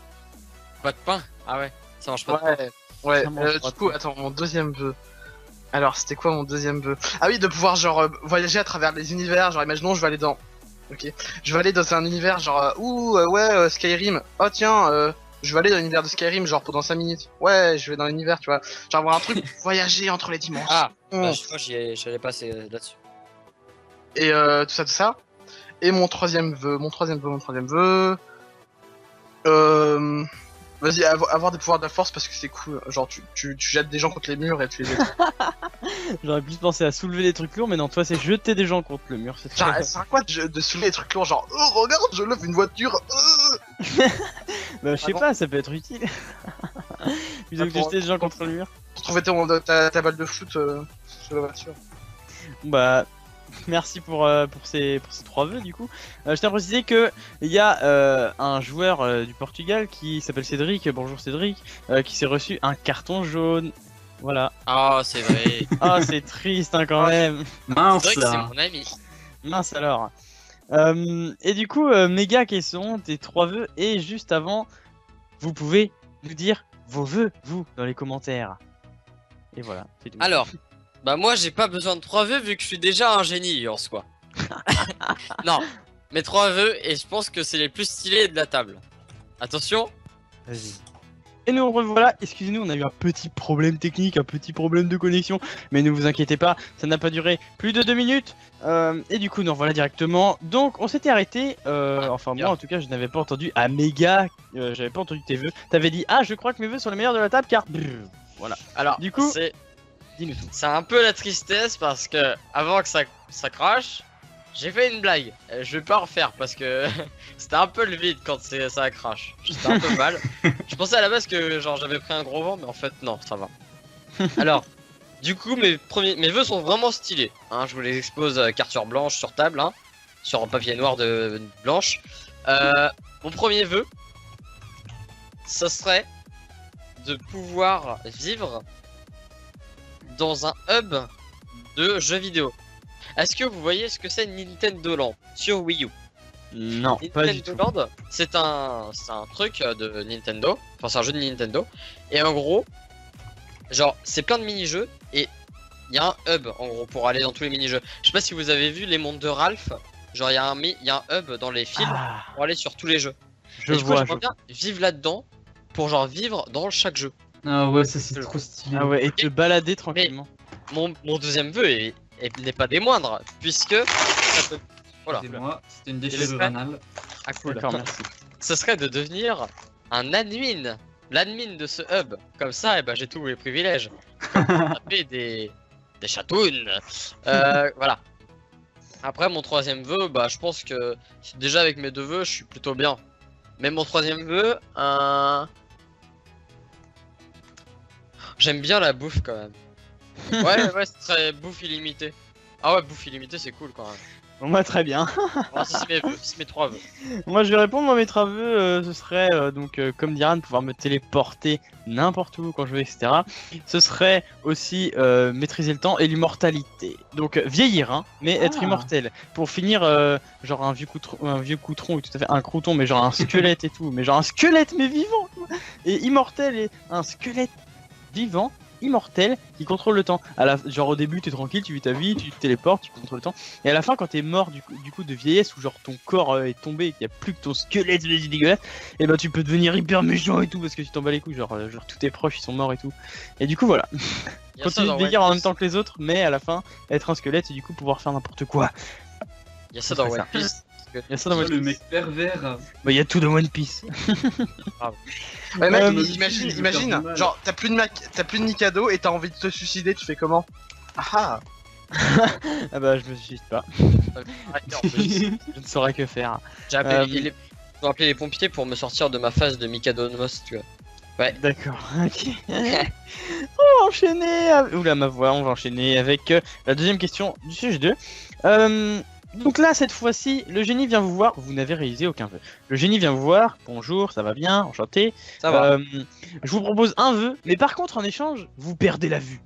Pas de pain? Ah ouais, ça marche pas. Ouais, Ça mange pas du coup, de attends, mon deuxième vœu. Alors, c'était quoi mon deuxième vœu? Ah oui, de pouvoir, genre, voyager à travers les univers, genre, imaginons, je vais aller dans... Ok. Je vais aller dans un univers, genre, Skyrim. Oh, tiens, je vais aller dans l'univers de Skyrim, genre, pendant 5 minutes. Ouais, je vais dans l'univers, tu vois. Genre, avoir un truc, voyager entre les dimensions. Ah, bah, je crois que j'allais passer là-dessus. Et tout ça. Et mon troisième vœu. Vas-y, avoir des pouvoirs de la force parce que c'est cool. Genre, tu jettes des gens contre les murs et tu les jettes. J'aurais plus pensé à soulever des trucs lourds, mais non, toi, c'est jeter des gens contre le mur. C'est Genre, très... c'est quoi de soulever des trucs lourds? Genre, oh, regarde, je lève une voiture. Bah, je sais Attends. pas, ça peut être utile. Plutôt que de Attends, jeter des gens contre le mur. Pour trouver ta balle de foot sur la voiture. Bah, merci pour ces 3 vœux du coup. Je tiens à préciser que il y a un joueur du Portugal qui s'appelle Cédric, bonjour Cédric, qui s'est reçu un carton jaune. Voilà. Ah, c'est vrai. Ah, c'est triste hein, quand même. Mince C'est vrai que c'est là. mon ami. Mince alors. Et du coup, méga question, tes 3 vœux. Et juste avant, vous pouvez nous dire vos vœux, vous, dans les commentaires. Et voilà, c'est tout. Alors, bah moi j'ai pas besoin de 3 vœux vu que je suis déjà un génie en soi. Non, mes 3 vœux et je pense que c'est les plus stylés de la table. Attention. Vas-y. Et nous revoilà, excusez-nous, on a eu un petit problème technique, un petit problème de connexion, mais ne vous inquiétez pas, ça n'a pas duré plus de 2 minutes, et du coup nous revoilà directement. Donc on s'était arrêté, enfin moi en tout cas je n'avais pas entendu à méga, j'avais pas entendu tes vœux, t'avais dit ah je crois que mes vœux sont les meilleurs de la table car... Voilà, Alors, Du coup- dis-nous tout. C'est un peu la tristesse parce que avant que ça crache, j'ai fait une blague. Je vais pas refaire parce que c'était un peu le vide quand ça crache. J'étais un peu mal. Je pensais à la base que genre j'avais pris un gros vent, mais en fait non, ça va. Alors, du coup mes vœux sont vraiment stylés. Hein, je vous les expose carte sur blanche sur table, hein, sur un papier noir de blanche. Mon premier vœu, ce serait de pouvoir vivre dans un hub de jeux vidéo. Est-ce que vous voyez ce que c'est Nintendo Land sur Wii U? non, pas du tout. Nintendo Land, c'est un truc de Nintendo, enfin c'est un jeu de Nintendo, et en gros, genre c'est plein de mini-jeux, et il y a un hub en gros pour aller dans tous les mini-jeux. Je sais pas si vous avez vu les mondes de Ralph, genre il y a un hub dans les films Ah, pour aller sur tous les jeux. je Et du coup vois, j'aimerais bien vivre là-dedans, pour genre vivre dans chaque jeu. Ah ouais, ça c'est trop stylé. Ah ouais, et te balader tranquillement. Mon deuxième vœu n'est pas des moindres, puisque ça peut... Voilà. Excusez-moi, c'était une le déchirure fait- anale. Ah, cool. D'accord, merci. Ce serait de devenir un admin, l'admin de ce hub. Comme ça, eh ben, j'ai tous les privilèges. Comme taper des chatounes. Voilà. Après, mon troisième vœu, bah, je pense que déjà avec mes deux vœux, je suis plutôt bien. Mais mon troisième vœu, j'aime bien la bouffe quand même. Ouais, ce serait bouffe illimitée. Ah ouais, bouffe illimitée, c'est cool quand même. Bon, moi, très bien. Bon, ça, c'est mes vœux, c'est mes trois vœux. Moi, je vais répondre à mes travaux. Ce serait comme Diran, pouvoir me téléporter n'importe où quand je veux, etc. Ce serait aussi maîtriser le temps et l'immortalité. Donc vieillir, hein, mais être immortel. Pour finir, genre un vieux coutron, ou tout à fait un crouton, mais genre un squelette et tout, mais genre un squelette mais vivant. Et immortel et un squelette vivant. Immortel qui contrôle le temps. Genre au début t'es tranquille, tu vis ta vie, tu te téléportes, tu contrôles le temps. Et à la fin quand t'es mort du coup de vieillesse ou genre ton corps est tombé et qu'il n'y a plus que ton squelette dégueulasse, et bah tu peux devenir hyper méchant et tout parce que tu t'en bats les couilles, genre tous tes proches ils sont morts et tout. Et du coup voilà. Continue de vieillir en même temps que les autres, mais à la fin être un squelette et du coup pouvoir faire n'importe quoi. Il y a ça dans One Piece. Il y a ça dans One Piece. Le mec pervers. Bah il y a tout dans One Piece. Ouais, mec, c'est imagine, super genre t'as plus de Mikado et t'as envie de te suicider, tu fais comment? Ah Ah bah je me suicide pas. Je ne saurais que faire. J'ai appelé les pompiers pour me sortir de ma phase de Mikado Mos, tu vois. Ouais. D'accord, ok. On va enchaîner. Oula, ma voix, on va enchaîner avec la deuxième question du sujet 2. Donc là, cette fois-ci, le génie vient vous voir. Vous n'avez réalisé aucun vœu. Le génie vient vous voir. Bonjour, ça va bien, enchanté. Ça va. Je vous propose un vœu, mais par contre, en échange, vous perdez la vue.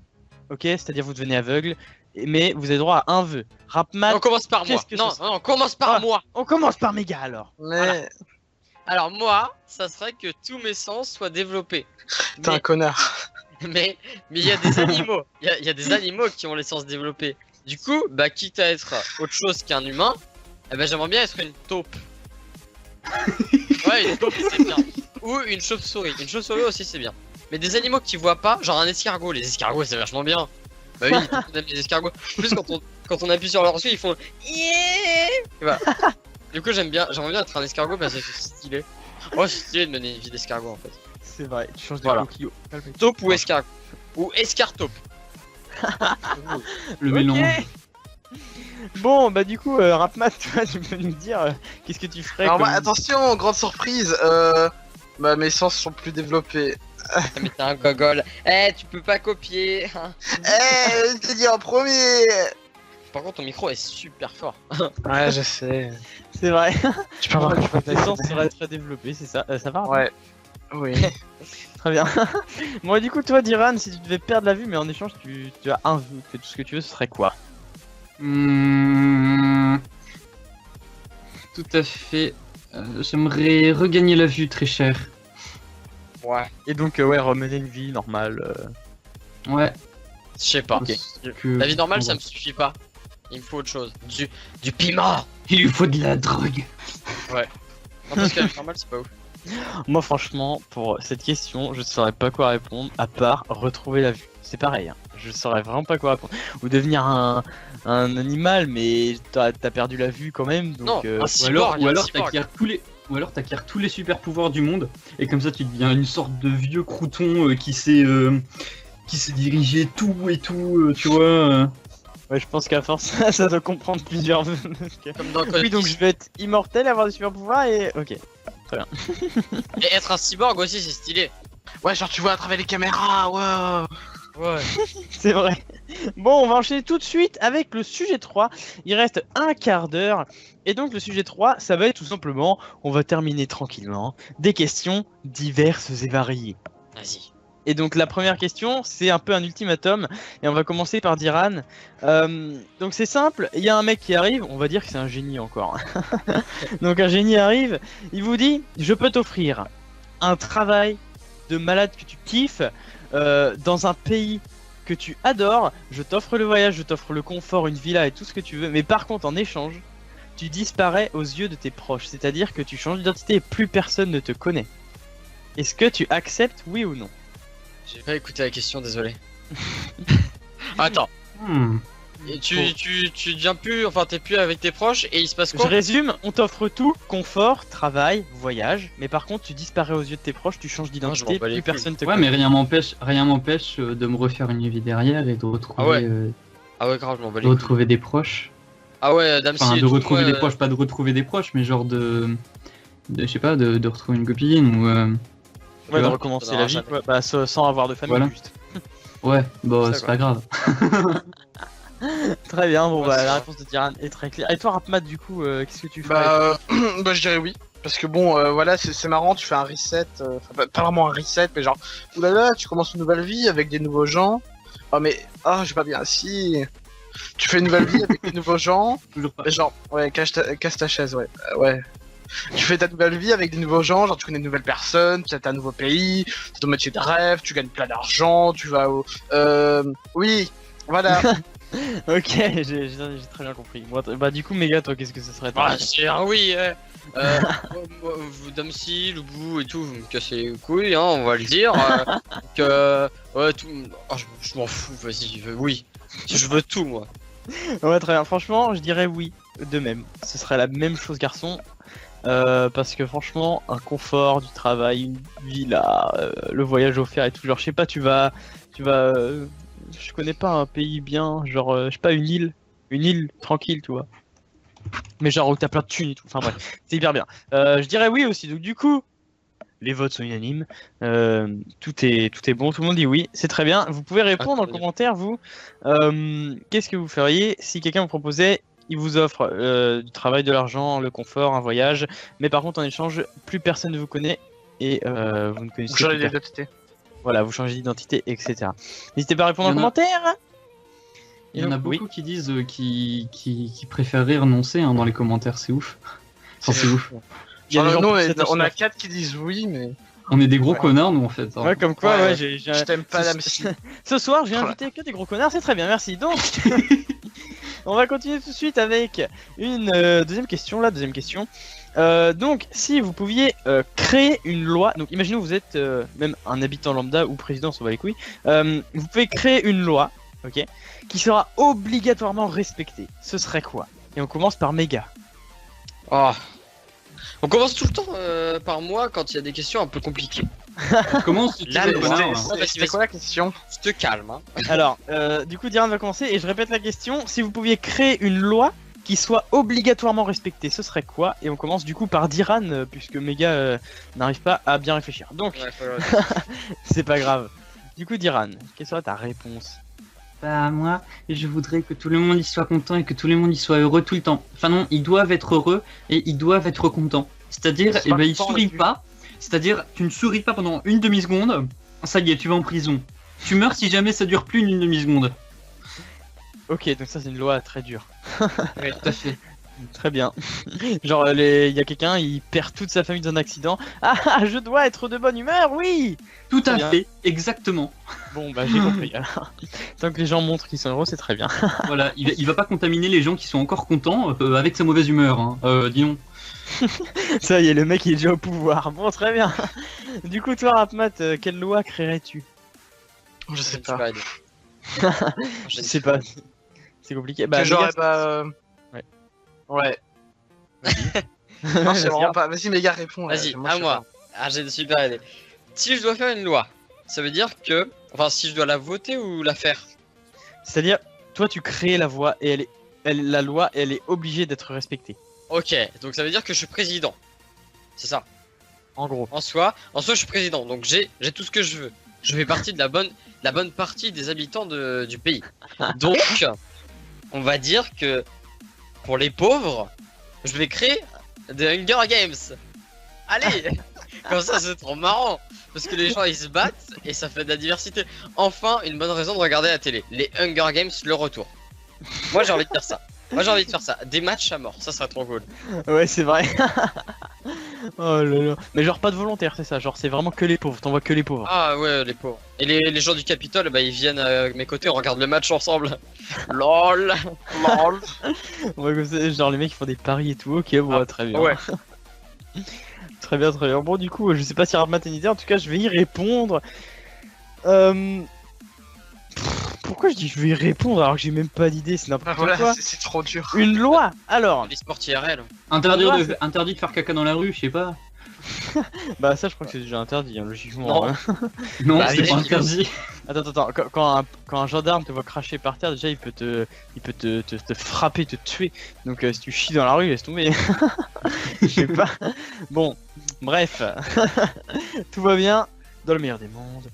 Ok, c'est-à-dire vous devenez aveugle, mais vous avez droit à un vœu. Rapmat. On commence par moi. qu'est-ce que Non, ce on commence par moi. On commence par Méga alors. Mais Voilà. Alors moi, ça serait que tous mes sens soient développés. t'es un connard. Mais il y a des animaux. Il y a des animaux qui ont les sens développés. Du coup, bah quitte à être autre chose qu'un humain, eh ben j'aimerais bien être une taupe. Ouais, une taupe c'est bien. Ou une chauve-souris. Une chauve-souris aussi c'est bien. Mais des animaux que tu vois pas, genre un escargot. Les escargots c'est vachement bien. Bah oui, on aime les escargots. En plus quand on appuie sur leurs yeux, ils font yeah. Et voilà. Du coup j'aimerais bien être un escargot parce que c'est stylé. Oh c'est stylé de mener une vie d'escargot en fait. C'est vrai, tu changes de Voilà. coquillot. Taupe ou escargot. Ou escartaupe. Le Ok. mélange. Bon, bah du coup, Rapmat, toi, tu peux nous dire qu'est-ce que tu ferais Alors comme... moi, attention, grande surprise, bah mes sens sont plus développés. Mais t'es un gogol. Eh, tu peux pas copier. Eh, je t'ai dit en premier. Par contre, ton micro est super fort. Ouais, je sais. C'est vrai. Tu peux avoir Les sens seraient très développés, c'est ça. Ça va? Ouais. Oui. Très bien. Bon, et du coup, toi, Diran, si tu devais perdre la vue, mais en échange, tu as un vœu, tu fais tout ce que tu veux, ce serait quoi? Tout à fait. J'aimerais regagner la vue, très cher. Ouais. Et donc, ouais, remener une vie normale. Ouais. Je sais pas. parce que- La vie normale, ça me suffit pas. Il me faut autre chose. Du piment. Il lui faut de la drogue. Non, parce que la vie normale, c'est pas ouf. Moi, franchement, pour cette question, je ne saurais pas quoi répondre, à part retrouver la vue. C'est pareil, hein. Je saurais vraiment pas quoi répondre. Ou devenir un animal, mais t'as perdu la vue quand même, donc... Non, un Ou cyborg. alors t'acquiers tous les super pouvoirs du monde et comme ça tu deviens une sorte de vieux crouton qui sait diriger tout et tout, tu vois. Ouais, je pense qu'à force, ça doit comprendre plusieurs vœux. Comme dans Oui, donc je vais être immortel, avoir des super pouvoirs et... Ok. Et être un cyborg aussi, c'est stylé. Ouais, genre tu vois à travers les caméras, ouais. Ouais. C'est vrai. Bon, on va enchaîner tout de suite avec le sujet 3. Il reste un quart d'heure. Et donc le sujet 3, ça va être tout simplement, on va terminer tranquillement, des questions diverses et variées. Vas-y. Et donc la première question, c'est un peu un ultimatum. Et on va commencer par Diran. Donc c'est simple, il y a un mec qui arrive, on va dire que c'est un génie encore. Donc un génie arrive, il vous dit, je peux t'offrir un travail de malade que tu kiffes, dans un pays que tu adores, je t'offre le voyage, je t'offre le confort, une villa et tout ce que tu veux, mais par contre en échange, tu disparais aux yeux de tes proches, c'est-à-dire que tu changes d'identité et plus personne ne te connaît. Est-ce que tu acceptes, oui ou non? J'ai pas écouté la question, désolé. Attends. Et tu deviens plus, enfin t'es plus avec tes proches et il se passe Je quoi? résume, on t'offre tout, confort, travail, voyage, mais par contre tu disparais aux yeux de tes proches, tu changes d'identité, je m'en bats les plus couilles. personne te Ouais, connaît. mais rien m'empêche de me refaire une vie derrière et de retrouver, Ah ouais. Ah ouais, grave, je m'en bats les de couilles. retrouver des proches. Ah ouais, Dame Enfin, Si et de tout, retrouver moi, des proches, pas de retrouver des proches, mais genre je sais pas, de retrouver une copine ou. Ouais, de vois, recommencer ça la n'aura vie, jamais. quoi. Bah, sans avoir de famille, Voilà. juste. Ouais, bon, Ça, c'est quoi. pas grave. Très bien, bon, Ouais, bah, c'est la vrai. réponse de Diran est très claire. Et toi, Rapmat, du coup, qu'est-ce que tu ferais? Bah je dirais oui. Parce que bon, voilà, c'est marrant, tu fais un reset, enfin pas vraiment un reset, mais genre, oulala, tu commences une nouvelle vie avec des nouveaux gens. Oh mais, ah, j'ai pas bien, si. Tu fais une nouvelle vie avec des nouveaux gens, Toujours pas. et genre, ouais, casse ta chaise, ouais, ouais. Tu fais ta nouvelle vie avec des nouveaux gens, genre tu connais de nouvelles personnes, tu as un nouveau pays, c'est ton métier de rêve, tu gagnes plein d'argent, tu vas au... Oui, voilà. Ok, j'ai très bien compris. Bon, bah, du coup, Méga, toi, qu'est-ce que ce serait? Ah, c'est un oui, vous, Dame Si, le bout et tout, vous me cassez les couilles, hein, on va le dire. Que. Ouais, tout. Ah, je m'en fous, vas-y, oui. Je veux tout, moi. Ouais, très bien. Franchement, je dirais oui, de même. Ce serait la même chose, garçon. Parce que franchement, un confort, du travail, une villa, le voyage offert et tout. Genre, je sais pas, je connais pas un pays bien, genre, je sais pas, une île tranquille, tu vois. Mais genre où t'as plein de thunes et tout. Enfin bref, c'est hyper bien. Je dirais oui aussi. Donc du coup, les votes sont unanimes. Tout est bon. Tout le monde dit oui. C'est très bien. Vous pouvez répondre en très bien. commentaire, vous. Qu'est-ce que vous feriez si quelqu'un vous proposait, il vous offre du travail, de l'argent, le confort, un voyage, mais par contre en échange, plus personne ne vous connaît et vous ne connaissez J'aurais plus personne. l'identité. Voilà, vous changez d'identité, etc. N'hésitez pas à répondre en Il y en a- commentaire. Il y en a Oui. beaucoup qui disent qui préféreraient renoncer hein, dans les commentaires, c'est ouf. Enfin, c'est ouf. Il y a des gens Genre, nous, plus on a attachés. 4 qui disent oui, mais... On est des gros Ouais. connards, nous, en fait. hein. Ouais, comme quoi, Ouais, ouais, Je t'aime pas, ce- Dame Si. Ce soir, j'ai invité que des gros connards, c'est très bien, merci. Donc, on va continuer tout de suite avec une deuxième question. La deuxième question. Donc, si vous pouviez créer une loi, donc imaginez vous êtes même un habitant lambda ou président, on s'en bat les couilles. Vous pouvez créer une loi, ok, qui sera obligatoirement respectée. Ce serait quoi? Et on commence par Méga. Oh. On commence tout le temps par moi quand il y a des questions un peu compliquées. Comment on se Là, dit, le- connard, c'est- hein vas-y, C'était vas-y. quoi la question? Je te calme, hein. Alors, du coup, Diane va commencer et je répète la question. Si vous pouviez créer une loi qui soit obligatoirement respectée, ce serait quoi? Et on commence du coup par Diran, puisque Méga n'arrive pas à bien réfléchir. Donc, Ouais, faut- c'est pas grave. Du coup, Diran, quelle sera ta réponse? Bah moi, je voudrais que tout le monde y soit content et que tout le monde y soit heureux tout le temps. Enfin non, ils doivent être heureux et ils doivent être contents. C'est-à-dire, C'est eh ben, ils pas sourient content, pas. C'est-à-dire, tu ne souris pas pendant une demi-seconde, ça y est, tu vas en prison. Tu meurs si jamais ça dure plus d'une demi-seconde. Ok, donc ça c'est une loi très dure. Ouais, tout à fait. Très bien. Genre, il y a quelqu'un, il perd toute sa famille dans un accident. Ah, je dois être de bonne humeur, oui! Tout Très à bien. fait, exactement. Bon, bah j'ai compris. Alors. Tant que les gens montrent qu'ils sont heureux, c'est très bien. Voilà, il va pas contaminer les gens qui sont encore contents avec sa mauvaise humeur. Hein. Dis donc. Ça y est, le mec il est déjà au pouvoir. Bon, très bien. Du coup, toi, Rapmat, quelle loi créerais-tu? Je sais ne pas. suis aidé. Je sais pas. C'est compliqué. Bah, Que j'aurais Méga, pas... Ouais. Ouais. Non, Vas-y, c'est vraiment pas... Vas-y, Méga, réponds. là. Vas-y, je à sais moi. pas. Ah, j'ai une super idée. Si je dois faire une loi, ça veut dire que. Enfin, si je dois la voter ou la faire. C'est-à-dire, toi, tu crées la loi et la loi, elle est obligée d'être respectée. Ok, donc ça veut dire que je suis président. C'est ça. En gros. En soi, je suis président, donc j'ai tout ce que je veux. Je fais partie de la bonne partie des habitants du pays. Donc, on va dire que pour les pauvres, je vais créer des Hunger Games. Allez, comme ça c'est trop marrant, parce que les gens ils se battent et ça fait de la diversité. Enfin, une bonne raison de regarder la télé. Les Hunger Games, le retour. Moi j'ai envie de faire ça. Des matchs à mort, ça serait trop cool. Ouais, c'est vrai. Oh là là. Mais genre pas de volontaire, c'est ça. Genre c'est vraiment que les pauvres. T'envoies que les pauvres. Ah ouais, les pauvres. Et les gens du Capitole, bah ils viennent à mes côtés, on regarde le match ensemble. LOL. Lol. Ouais, comme ça, genre les mecs ils font des paris et tout. Ok, bon, Ah, très bien. ouais. Très bien, très bien. Bon, du coup, je sais pas si Rapmat a une idée. En tout cas, je vais y répondre. Pourquoi je dis je vais y répondre alors que j'ai même pas d'idée? C'est Ah, n'importe voilà, quoi. c'est trop dur. Une loi. Alors, Les sports IRL. Interdit de faire caca dans la rue, je sais pas. bah ça, je crois que c'est déjà interdit, hein, logiquement. Non. hein. Non, Bah, c'est oui, pas oui. interdit. Attends, quand un gendarme te voit cracher par terre, déjà il peut te frapper, te tuer. Donc si tu chies dans la rue, laisse tomber. Je sais pas. Bon, bref, tout va bien dans le meilleur des mondes.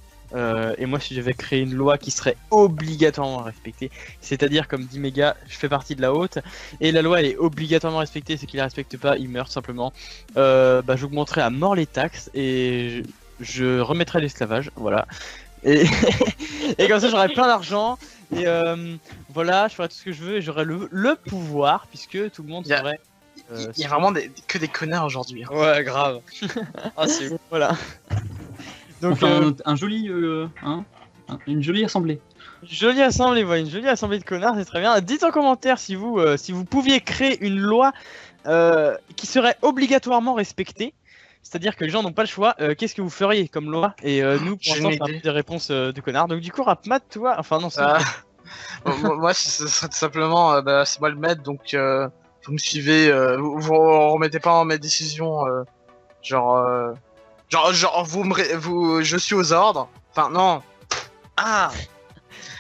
Et moi, si j'avais créé une loi qui serait obligatoirement respectée, c'est-à-dire, comme dit Méga, je fais partie de la haute, et la loi elle est obligatoirement respectée, c'est qu'il la respecte pas, il meurt simplement. J'augmenterais à mort les taxes et je remettrais l'esclavage, voilà. Et, et comme ça, j'aurais plein d'argent. Et voilà, je ferais tout ce que je veux et j'aurais le pouvoir, puisque tout le monde serait. Il y a vraiment que des connards aujourd'hui. Hein. Ouais, grave. Ah, c'est ouf. Voilà. Donc, Enfin, une jolie assemblée. jolie assemblée, voilà, une jolie assemblée de connards, c'est très bien. Dites en commentaire si vous pouviez créer une loi qui serait obligatoirement respectée. C'est-à-dire que les gens n'ont pas le choix. Qu'est-ce que vous feriez comme loi? Et nous, pour J'ai l'instant, une on a idée. des réponses de connards. Donc du coup, Rapmat, toi, enfin non, c'est Moi, ce serait tout simplement, c'est moi le maître, donc vous me suivez, vous remettez pas en mes décisions, genre, je suis aux ordres. Enfin non. Ah.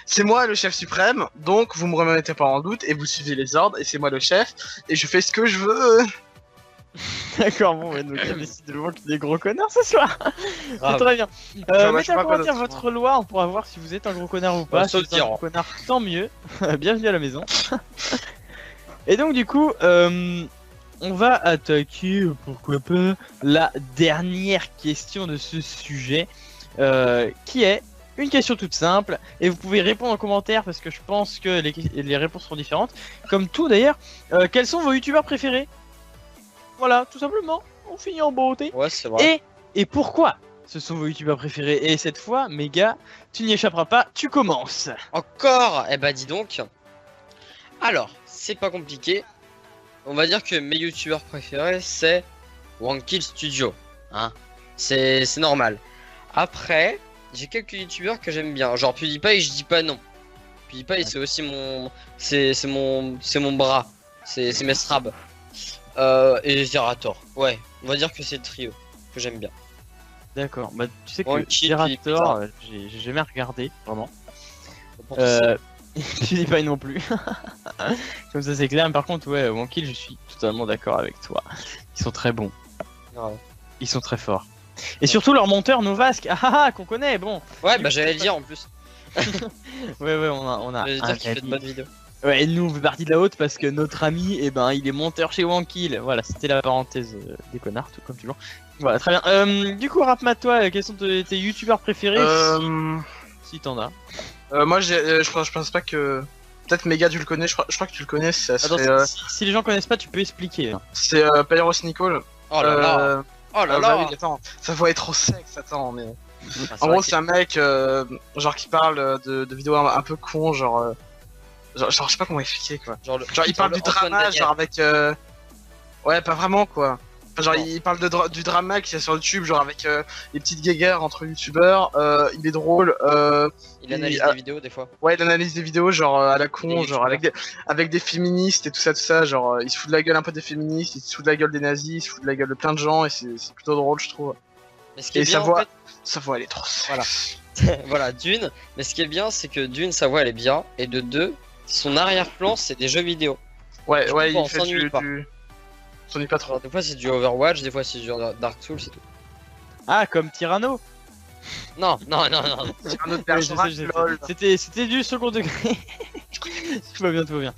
C'est moi le chef suprême, donc vous me remettez pas en doute et vous suivez les ordres et c'est moi le chef et je fais ce que je veux. D'accord, bon, ouais, donc décidément qu'il y a des gros connards ce soir. C'est Grave. très bien. vois Mettez en pas quoi commentaire d'autre. votre loi, on pourra voir si vous êtes un gros connard ou pas. Ouais, Si ça vous le êtes un dira. gros connard, tant mieux. Bienvenue à la maison. Et donc du coup, on va attaquer, pourquoi pas, la dernière question de ce sujet, qui est une question toute simple, et vous pouvez répondre en commentaire parce que je pense que les réponses seront différentes. Comme tout d'ailleurs, quels sont vos youtubeurs préférés? Voilà, tout simplement, on finit en beauté. Ouais, c'est vrai. Et pourquoi ce sont vos youtubeurs préférés? Et cette fois, Méga, tu n'y échapperas pas, tu commences. Encore? Eh bah, dis donc. Alors, c'est pas compliqué. On va dire que mes youtubeurs préférés, c'est Wankill Studio. Hein, c'est normal. Après, j'ai quelques youtubeurs que j'aime bien. Genre PewDiePie, je dis pas non. PewDiePie, c'est aussi mon. C'est mon bras. C'est mes strabs. Et Zerator. Ouais, on va dire que c'est le trio que j'aime bien. D'accord, bah tu sais que Wankill, Zerator, j'ai jamais regardé, vraiment. Pour tout ça. Tu dis pas non plus. Comme ça c'est clair, mais par contre, ouais, Wankill, je suis totalement d'accord avec toi. Ils sont très bons, Ouais. ils sont très forts. Et surtout leur monteur Novask, qu'on connaît, bon. Ouais, bah j'allais le dire en plus. Ouais, on a J'allais un dire qu'il fait de ami. bonnes vidéos. Ouais, et nous on fait partie de la haute parce que notre ami, eh ben, il est monteur chez Wankill. Voilà, c'était la parenthèse des connards, tout comme toujours. Voilà, très bien. Du coup, Rapmat, toi, quels sont tes youtubeurs préférés si t'en as? Moi, je pense pas que. Peut-être Méga, tu le connais, je crois que tu le connais, ça Attends, serait, si les gens connaissent pas, tu peux expliquer. Hein. c'est Pyros Nicole. Oh là là. Oh là Bah là. oui, attends, sa voix est trop sexe, attends, mais. Ah, En gros, c'est un mec, genre qui parle de vidéos un peu con, genre, je sais pas comment expliquer quoi. Genre, Genre, il parle du drama, genre avec. Ouais, pas vraiment quoi. Enfin, genre, il parle du drama qu'il y a sur YouTube, genre avec les petites guéguerres entre youtubeurs. Il est drôle. il analyse des vidéos des fois. Ouais, il analyse des vidéos, genre à la con, Des genre avec des féministes et tout ça. Genre, il se fout de la gueule un peu des féministes, il se fout de la gueule des nazis, il se fout de la gueule de plein de gens et c'est plutôt drôle, je trouve. Mais ce qui est Et bien, sa voix, en fait, sa voix, elle est trop Voilà. sexe. voilà, d'une. Mais ce qui est bien, c'est que d'une, sa voix elle est bien, et de deux, son arrière-plan c'est des jeux vidéo. Ouais, Du ouais, coup, on il fait s'ennuie pas. s'ennuie pas trop. Alors, des fois c'est du Overwatch, des fois c'est du Dark Souls, c'est tout. Ah, comme Tyranno. Non, non, non, non. C'est un autre Ouais, je personnage, sais, lol. C'était du second degré. Tout va bien, tout va bien.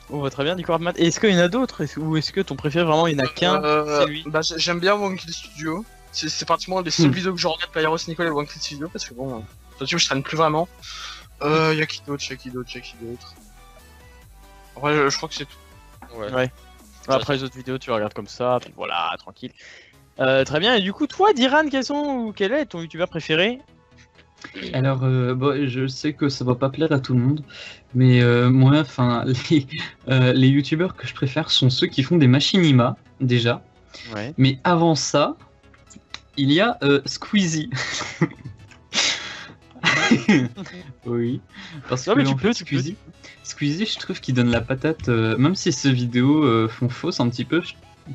On va très bien, du coup, Rapmat. Est-ce qu'il y en a d'autres ou est-ce que ton préféré vraiment il y en a qu'un? C'est lui. Bah, j'aime bien Wankill Studio. C'est pratiquement les seules vidéos que je regarde, Pyros Nicole et Wankill Studio, parce que bon, sur YouTube je traîne plus vraiment. Y'a qui d'autre? En vrai, je crois que c'est tout. Ouais. Après les autres vidéos, tu regardes comme ça, puis voilà, tranquille. Très bien, et du coup, toi, Diran, quel est ton youtubeur préféré? Alors, bon, je sais que ça va pas plaire à tout le monde, mais moi, enfin, les youtubeurs que je préfère sont ceux qui font des machinima, déjà. Ouais. Mais avant ça, il y a Squeezie. Oui, parce Non, que mais tu en peux, fait, tu peux. Squeezie, je trouve qu'il donne la patate, même si ses vidéos font fausse un petit peu.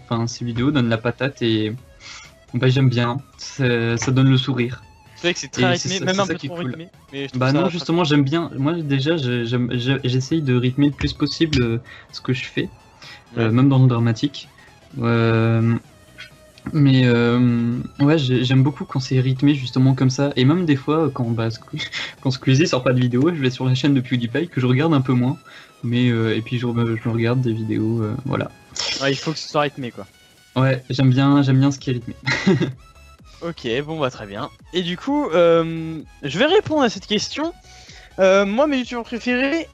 Enfin, ses vidéos donnent la patate et bah, j'aime bien. Ça donne le sourire. C'est vrai que c'est très Et rythmé, c'est même ça un peu qui est trop cool. rythmé. Mais je trouve Bah ça non, très- justement, j'aime bien. Moi, déjà, j'essaye de rythmer le plus possible ce que je fais, Ouais. même dans le dramatique. Mais ouais, j'aime beaucoup quand c'est rythmé justement comme ça. Et même des fois, quand Squeezie sort pas de vidéo, je vais sur la chaîne de PewDiePie que je regarde un peu moins. Mais et puis je regarde des vidéos, voilà. Ouais, il faut que ce soit rythmé quoi. Ouais, j'aime bien ce qui est rythmé. Ok, bon bah très bien. Et du coup, je vais répondre à cette question. Moi, mes youtubeurs préférés,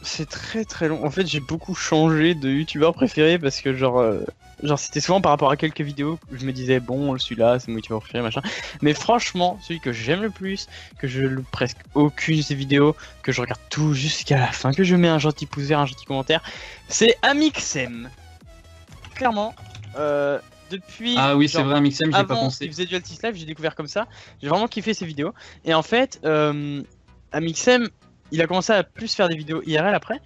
c'est très très long. En fait, j'ai beaucoup changé de youtubeur préféré parce que genre c'était souvent par rapport à quelques vidéos où je me disais bon, celui-là, c'est mon youtubeur préféré, machin. Mais franchement, celui que j'aime le plus, que je loupe presque aucune de ses vidéos, que je regarde tout jusqu'à la fin, que je mets un gentil pouce vert, un gentil commentaire, c'est Amixem. Clairement, depuis. Ah oui, c'est genre, vrai, Mixem, j'y ai pas avant, pensé. il faisait du Altis Live, j'ai découvert comme ça. J'ai vraiment kiffé ses vidéos. Et en fait, Amixem, il a commencé à plus faire des vidéos IRL après.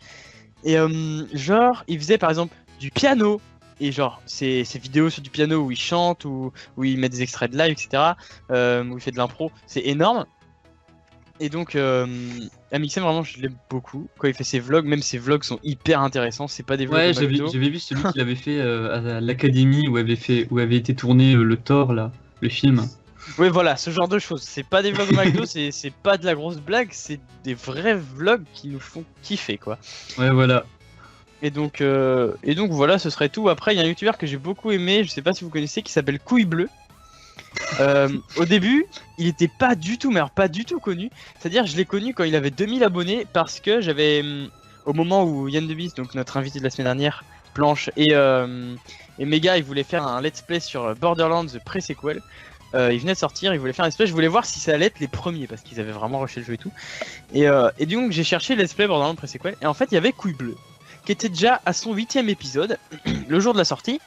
Et genre, il faisait par exemple du piano. Et genre, ces vidéos sur du piano où il chante, où il met des extraits de live, etc. Où il fait de l'impro, c'est énorme. Et donc, Amixem, vraiment, je l'aime beaucoup. Quand il fait ses vlogs, même ses vlogs sont hyper intéressants. C'est pas des vlogs Ouais, de McDo. j'avais vu celui qu'il avait fait à l'académie où avait été tourné le Thor là, le film. Oui, voilà, ce genre de choses. C'est pas des vlogs McDo, c'est pas de la grosse blague, c'est des vrais vlogs qui nous font kiffer, quoi. Ouais, voilà. Et donc voilà, ce serait tout. Après, il y a un youtubeur que j'ai beaucoup aimé, je sais pas si vous connaissez, qui s'appelle Couille Bleue. Au début, il était pas du tout, mais alors pas du tout connu. C'est-à-dire, je l'ai connu quand il avait 2000 abonnés parce que j'avais, au moment où Yann Debis, donc notre invité de la semaine dernière, Planche et Mega, ils voulaient faire un let's play sur Borderlands pré-sequel. Ils venaient de sortir, ils voulaient faire un let's play, je voulais voir si ça allait être les premiers parce qu'ils avaient vraiment rushé le jeu et tout. Et donc j'ai cherché let's play Borderlands pré-sequel et en fait il y avait Couille Bleue qui était déjà à son 8ème épisode, le jour de la sortie.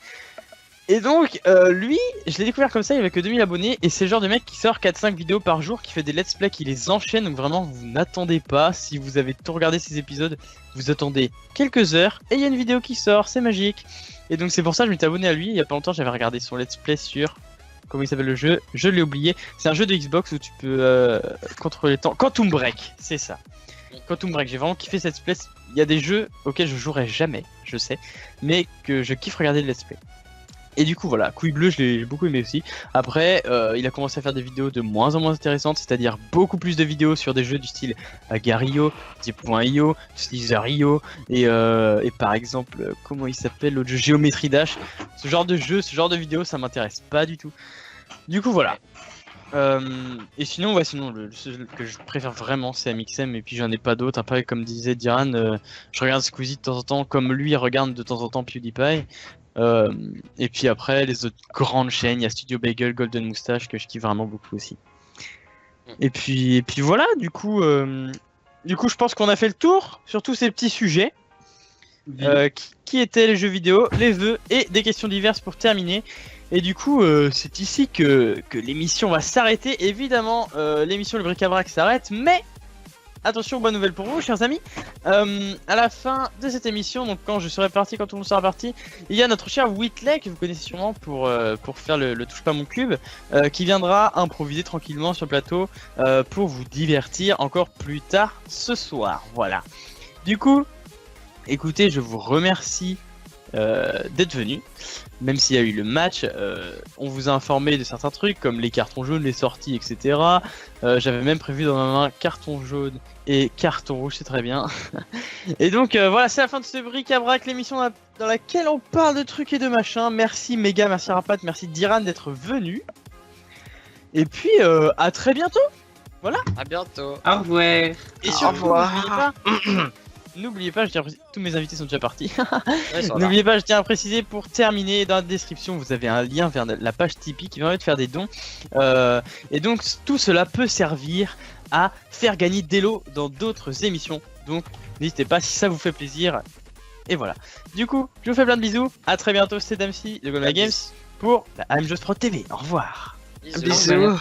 Et donc, lui, je l'ai découvert comme ça, il avait que 2000 abonnés, et c'est le genre de mec qui sort 4-5 vidéos par jour, qui fait des let's play, qui les enchaîne, donc vraiment, vous n'attendez pas, si vous avez tout regardé ces épisodes, vous attendez quelques heures, et il y a une vidéo qui sort, c'est magique. Et donc c'est pour ça que je m'étais abonné à lui, il y a pas longtemps, j'avais regardé son let's play sur... Comment il s'appelle le jeu? Je l'ai oublié. C'est un jeu de Xbox où tu peux contrôler le temps. Quantum Break, c'est ça. Quantum Break, j'ai vraiment kiffé cette let's play. Il y a des jeux auxquels je jouerai jamais, je sais, mais que je kiffe regarder le let's play. Et du coup voilà, Couille Bleue, je l'ai beaucoup aimé aussi. Après, il a commencé à faire des vidéos de moins en moins intéressantes, c'est-à-dire beaucoup plus de vidéos sur des jeux du style Agario, Deep.io, Slither.io, et par exemple, comment il s'appelle, l'autre jeu Geometry Dash. Ce genre de jeu, ce genre de vidéos, ça m'intéresse pas du tout. Du coup voilà. Et sinon, ouais, sinon le seul que je préfère vraiment c'est Amixem, et puis j'en ai pas d'autres. Après, comme disait Diran, je regarde Squeezie de temps en temps, comme lui regarde de temps en temps PewDiePie. Et puis après, les autres grandes chaînes, il y a Studio Bagel, Golden Moustache que je kiffe vraiment beaucoup aussi. Et puis voilà, du coup, je pense qu'on a fait le tour sur tous ces petits sujets. Qui étaient les jeux vidéo, les vœux et des questions diverses pour terminer. Et du coup, c'est ici que l'émission va s'arrêter. Évidemment, l'émission Le Bric-à-Brac s'arrête, mais attention, bonne nouvelle pour vous, chers amis. À la fin de cette émission, donc quand je serai parti, quand tout le monde sera parti, il y a notre cher Whitley, que vous connaissez sûrement pour faire le Touche pas mon club, qui viendra improviser tranquillement sur le plateau pour vous divertir encore plus tard ce soir. Voilà. Du coup, écoutez, je vous remercie d'être venu, même s'il y a eu le match. On vous a informé de certains trucs comme les cartons jaunes, les sorties, etc. J'avais même prévu dans ma main carton jaune et carton rouge, c'est très bien. Et donc voilà, c'est la fin de ce bric-à-brac, l'émission dans laquelle on parle de trucs et de machins. Merci Méga, merci Rapat, merci Diran d'être venu. Et puis à très bientôt. Voilà. À bientôt. Au revoir. Et Au surtout, revoir. n'oubliez pas, tous mes invités sont déjà partis. Ouais, ils sont là. N'oubliez pas, je tiens à préciser, pour terminer, dans la description, vous avez un lien vers la page Tipeee qui permet de faire des dons. Et donc, tout cela peut servir à faire gagner des lots dans d'autres émissions. Donc, n'hésitez pas si ça vous fait plaisir. Et voilà. Du coup, je vous fais plein de bisous. À très bientôt, c'était Damsi de Golden Games pour la I'm Just Pro TV. Au revoir. Bisous. Bisous.